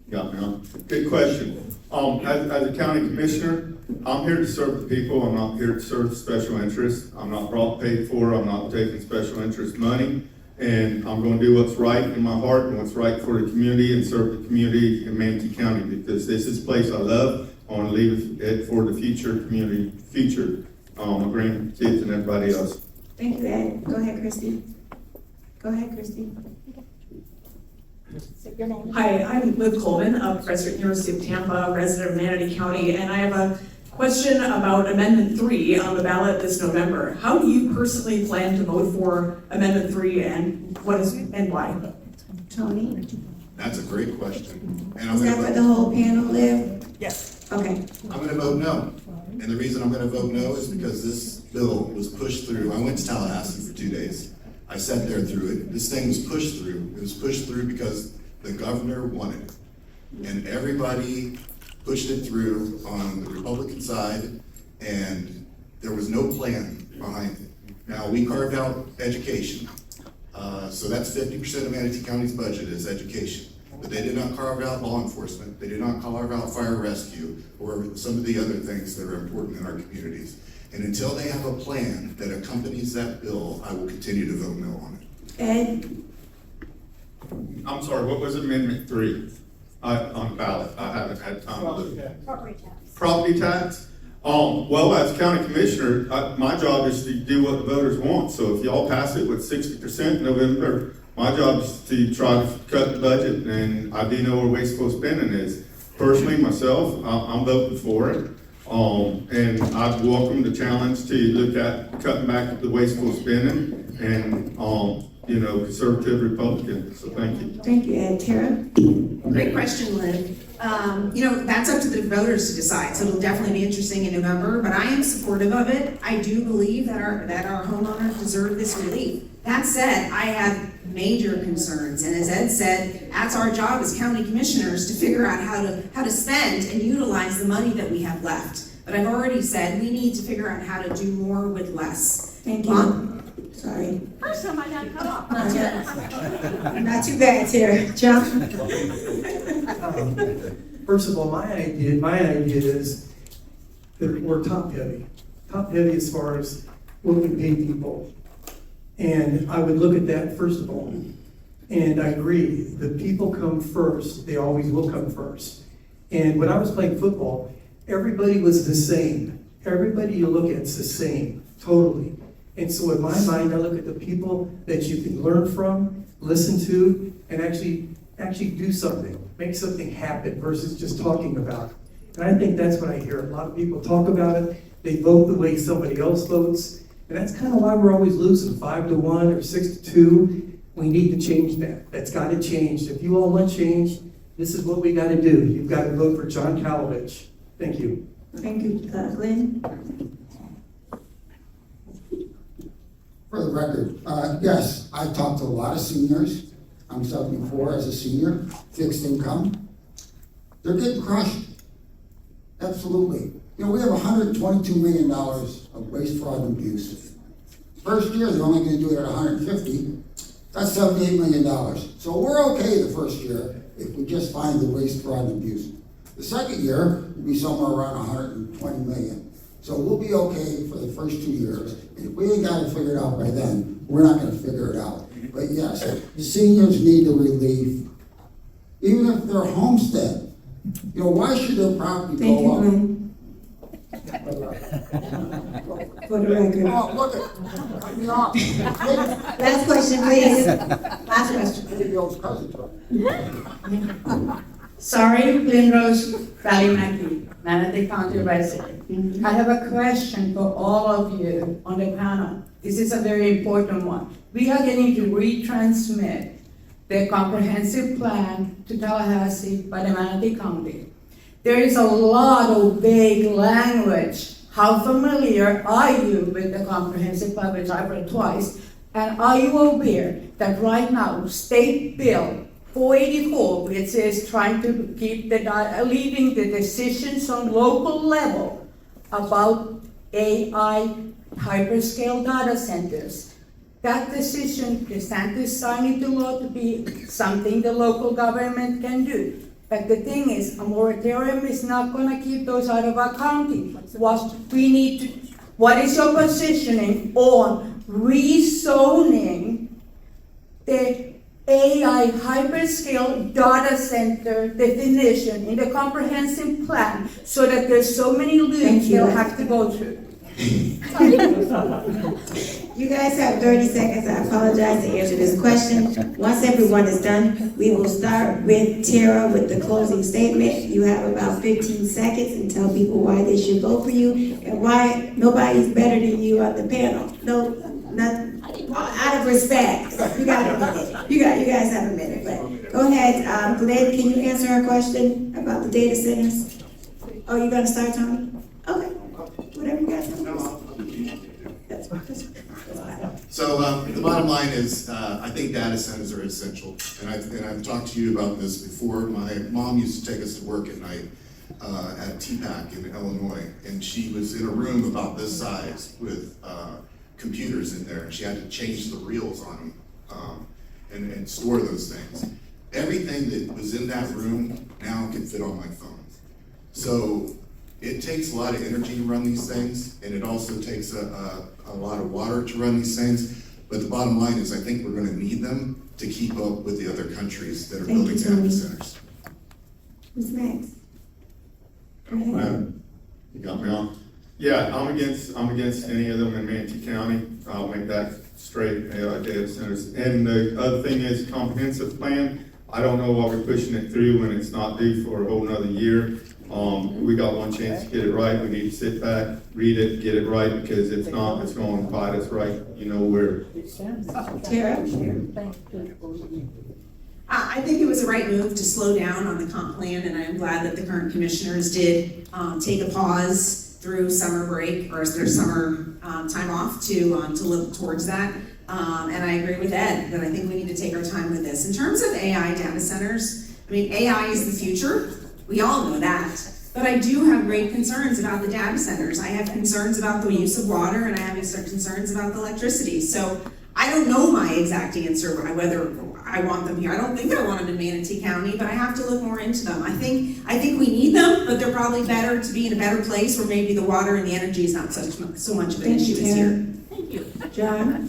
Got me on. Good question. As a county commissioner, I'm here to serve the people. I'm not here to serve special interests. I'm not paid for. I'm not taking special interest money. And I'm going to do what's right in my heart and what's right for the community and serve the community in Manatee County, because this is a place I love. I want to leave it for the future community, my grandkids and everybody else. Thank you, Ed. Go ahead, Christy. Go ahead, Christy. Your name. Hi, I'm Liv Coleman, a professor at the University of Tampa, resident of Manatee County, and I have a question about Amendment 3 on the ballot this November. How do you personally plan to vote for Amendment 3 and why? Tony? That's a great question. And I'm Is that gonna for the vote, whole panel, Liv? Yes. Okay. I'm gonna vote no. And the reason I'm gonna vote no is because this bill was pushed through. I went to Tallahassee for 2 days. I sat there through it. This thing was pushed through. It was pushed through because the governor wanted it. And everybody pushed it through on the Republican side, and there was no plan behind it. Now, we carved out education, so that's 50% of Manatee County's budget is education. But they did not carve out law enforcement, they did not carve out fire rescue, or some of the other things that are important in our communities. And until they have a plan that accompanies that bill, I will continue to vote no on it. Ed, I'm sorry, what was Amendment 3 on the ballot? I haven't had time to look. Property tax. Property tax? Well, as county commissioner, my job is to do what the voters want. So if y'all pass it with 60% in November, my job is to try to cut the budget, and I do know where wasteful spending is. Personally, myself, I'm voting for it. And I'd welcome the challenge to look at cutting back the wasteful spending and, conservative Republican. So thank you. thank you, Ed. Tara? Great question, Lynn. That's up to the voters to decide, so it'll definitely be interesting in November, but I am supportive of it. I do believe that our homeowners deserve this relief. That said, I have major concerns, and as Ed said, that's our job as county commissioners to figure out how to spend and utilize the money that we have left. But I've already said, we need to figure out how to do more with less. Thank you. Sorry. First time I got cut off. Not too bad, Tara. John? First of all, my idea is that we're top heavy as far as what we pay people. And I would look at that first of all. And I agree, the people come first, they always will come first. And when I was playing football, everybody was the same. Everybody you look at is the same, totally. And so in my mind, I look at the people that you can learn from, listen to, and actually do something, make something happen versus just talking about it. And I think that's what I hear. A lot of people talk about it, they vote the way somebody else votes, and that's kind of why we're always losing 5-1 or 6-2. We need to change that. That's got to change. If you all want change, this is what we got to do. You've got to vote for John Kalovich. Thank you. Thank you, Glenn. For the record, yes, I've talked to a lot of seniors. I'm 74 as a senior, fixed income. They're getting crushed. Absolutely. We have $122 million of waste, fraud, and abuse. First year, they're only going to do it at 150. That's $78 million. So we're okay the first year if we just find the waste, fraud, and abuse. The second year will be somewhere around 120 million. So we'll be okay for the first 2 years. And if we ain't got it figured out by then, we're not going to figure it out. But yes, the seniors need the relief. Even if they're homestead, why should their property Thank you, go up? Glenn. For the record. Oh, look at, cut me off. Last question, please. Last question. Sorry, Lynn Rose, Valley Manatee, Manatee County resident. I have a question for all of you on the panel. This is a very important one. We are getting to retransmit the comprehensive plan to Tallahassee by the Manatee County. There is a lot of vague language. How familiar are you with the comprehensive plan, which I've read twice? And are you aware that right now, State Bill 484, which is trying to keep leaving the decisions on local level about AI hyperscale data centers. That decision, DeSantis signed into law to be something the local government can do. But the thing is, a moratorium is not going to keep those out of our county. What is your positioning on rezoning the AI hyperscale data center definition in the comprehensive plan so that there's so many loops they'll have to go through? You guys have 30 seconds. I apologize to answer this question. Once everyone is done, we will start with Tara with the closing statement. You have about 15 seconds and tell people why they should vote for you and why nobody's better than you on the panel. No, not out of respect. You got a minute. You guys have a minute. But go ahead, Glenn. Can you answer her question about the data centers? Oh, you gonna start, Tony? Okay. Whatever you guys want. So the bottom line is, I think data centers are essential, and I've talked to you about this before. My mom used to take us to work at night at TPAC in Illinois, and she was in a room about this size with computers in there, and she had to change the reels on them, and store those things. Everything that was in that room now can fit on my phone. So it takes a lot of energy to run these things, and it also takes a lot of water to run these things. But the bottom line is, I think we're gonna need them to keep up with the other countries that are Thank building you, Tony. data centers. Who's next? Go ahead. You got me on? Yeah, I'm against any of them in Manatee County. I'll make that straight, data centers. And the other thing is comprehensive plan. I don't know why we're pushing it through when it's not due for a whole nother year. We got one chance to get it right. We need to sit back, read it, get it right, because if not, it's going to bite us right, where. Tara? I think it was the right move to slow down on the comp plan, and I'm glad that the current commissioners did take a pause through summer break or their summer time off to look towards that. And I agree with Ed that I think we need to take our time with this. In terms of AI data centers, I mean, AI is the future. We all know that. But I do have great concerns about the data centers. I have concerns about the use of water, and I have concerns about the electricity. So I don't know my exact answer whether I want them here. I don't think I want them in Manatee County, but I have to look more into them. I think we need them, but they're probably better to be in a better place where maybe the water and the energy is not so much of an issue as here. Thank you. John?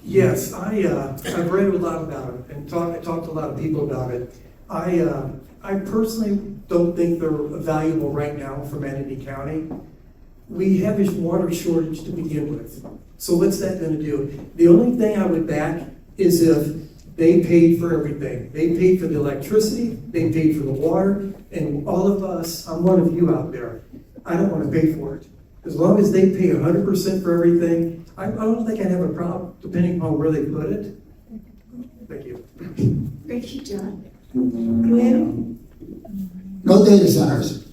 Yes, I've read a lot about it and talked to a lot of people about it. I personally don't think they're valuable right now for Manatee County. We have this water shortage to begin with. So what's that gonna do? The only thing I would back is if they paid for everything. They paid for the electricity, they paid for the water, and all of us, I'm one of you out there, I don't wanna pay for it. As long as they pay 100% for everything, I don't think I'd have a problem, depending on where they put it. Thank you. Thank you, John. Glenn? No data centers.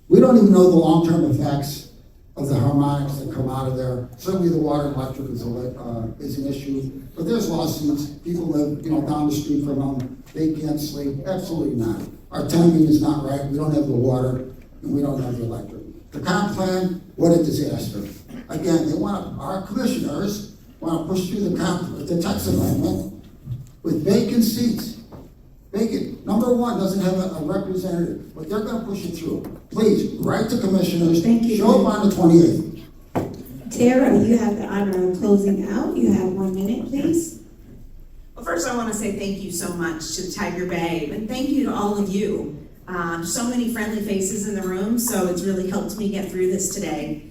We don't even know the long-term effects of the harmonics that come out of there. Certainly the water and electric is an issue, but there's lawsuits. People live, down the street from them. They can't sleep. Absolutely not. Our timing is not right. We don't have the water and we don't have the electric. The comp plan, what a disaster. Again, our commissioners want to push through the tax amendment with vacant seats. Vacant. Number one doesn't have a representative, but they're going to push it through. Please, write to commissioners. Thank you. Show up on the 28th. Tara, you have the honor of closing out. You have 1 minute, please. Well, first I want to say thank you so much to Tiger Bay, and thank you to all of you. So many friendly faces in the room, so it's really helped me get through this today.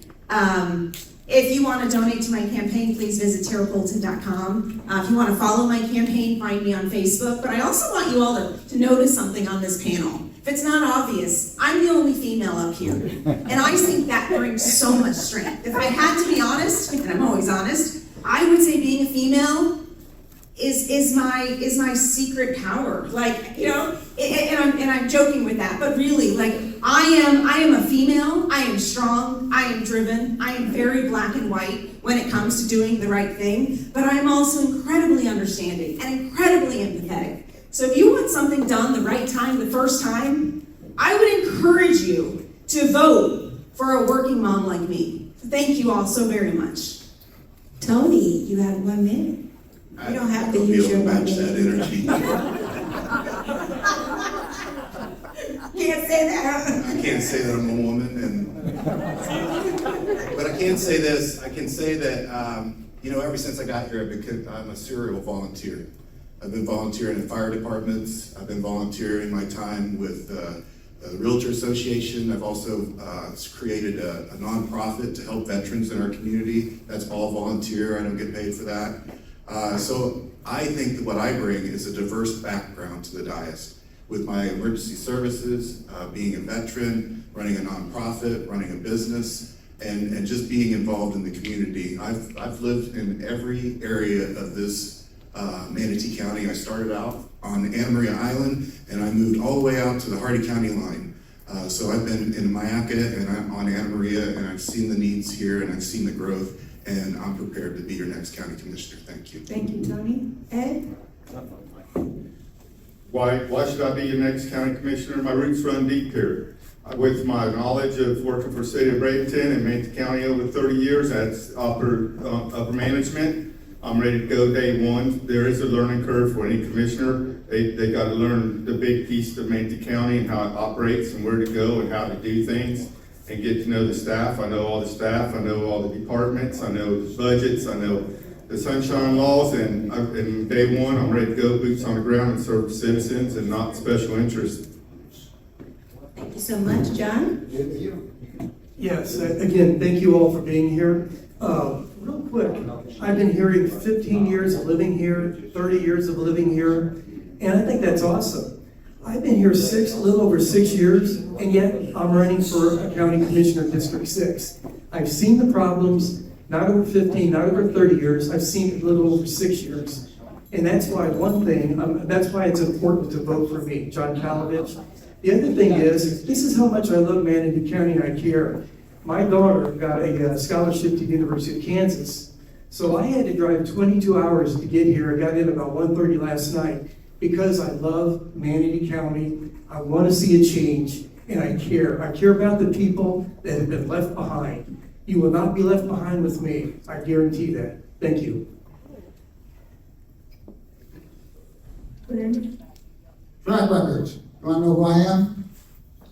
If you want to donate to my campaign, please visit taracolton.com. If you want to follow my campaign, find me on Facebook. But I also want you all to notice something on this panel. If it's not obvious, I'm the only female up here. And I think that brings so much strength. If I had to be honest, and I'm always honest, I would say being a female is my secret power. And I'm joking with that, but really, I am a female, I am strong, I am driven, I am very black and white when it comes to doing the right thing, but I am also incredibly understanding and incredibly empathetic. So if you want something done the right time, the first time, I would encourage you to vote for a working mom like me. Thank you all so very much. Tony, you have 1 minute. You don't have to use your 1 minute. That energy. Can't say that. I can't say that I'm a woman, but I can say this. I can say that ever since I got here, I'm a serial volunteer. I've been volunteering in fire departments. I've been volunteering my time with the Realtor Association. I've also created a nonprofit to help veterans in our community. That's all volunteer. I don't get paid for that. So I think that what I bring is a diverse background to the dais. With my emergency services, being a veteran, running a nonprofit, running a business, and just being involved in the community. I've lived in every area of this Manatee County. I started out on Anna Maria Island, and I moved all the way out to the Hardy County line. So I've been in Mayaca and I'm on Anna Maria, and I've seen the needs here, and I've seen the growth, and I'm prepared to be your next county commissioner. Thank you. Thank you, Tony. Ed? Why should I be your next county commissioner? My roots run deep here. With my knowledge of working for the city of Bradenton and Manatee County over 30 years, that's upper management. I'm ready to go day one. There is a learning curve for any commissioner. They got to learn the big piece of Manatee County and how it operates and where to go and how to do things and get to know the staff. I know all the staff. I know all the departments. I know the budgets. I know the sunshine laws. And day one, I'm ready to go, boots on the ground, and serve citizens and not special interests. Thank you so much, John. Yes, again, thank you all for being here. Real quick, I've been hearing 15 years of living here, 30 years of living here, and I think that's awesome. I've been here a little over 6 years, and yet I'm running for a county commissioner, District 6. I've seen the problems, not over 15, not over 30 years, I've seen it a little over 6 years. And that's why that's why it's important to vote for me, John Kalovich. The other thing is, this is how much I love Manatee County and I care. My daughter got a scholarship to the University of Kansas, so I had to drive 22 hours to get here. I got in about 1:30 last night because I love Manatee County. I want to see a change, and I care. I care about the people that have been left behind. You will not be left behind with me. I guarantee that. Thank you. Track records. You want to know who I am?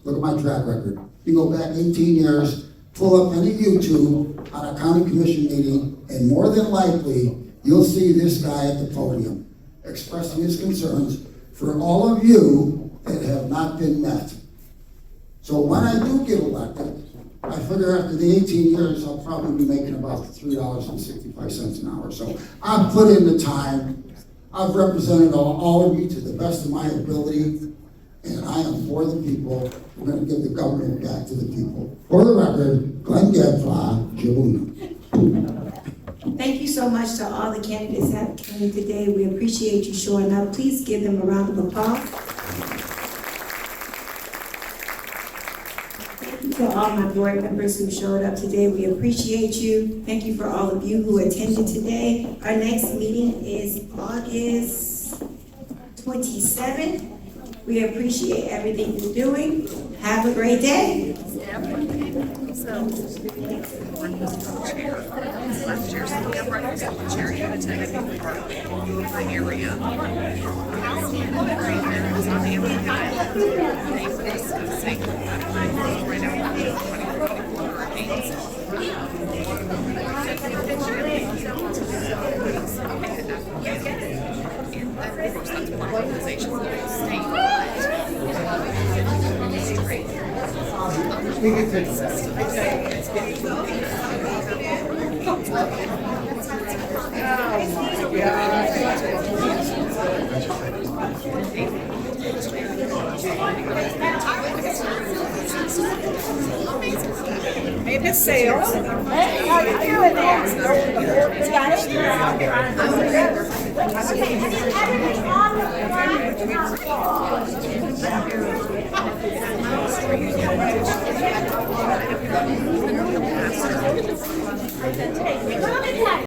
Look at my track record. You go back 18 years, pull up any YouTube on a county commission meeting, and more than likely, you'll see this guy at the podium expressing his concerns for all of you that have not been met. So when I do get elected, I figure after the 18 years, I'll probably be making about $3.65 an hour. So I've put in the time. I've represented all of you to the best of my ability, and I am for the people. We're going to give the government back to the people. For the record, Glenn Gadfly, Jabuna. Thank you so much to all the candidates that came today. We appreciate you showing up. Please give them a round of applause. Thank you to all my board members who showed up today. We appreciate you. Thank you for all of you who attended today. Our next meeting is August 27th. We appreciate everything you're doing. Have a great day. Made his sales. Hey, how you doing there? Got it.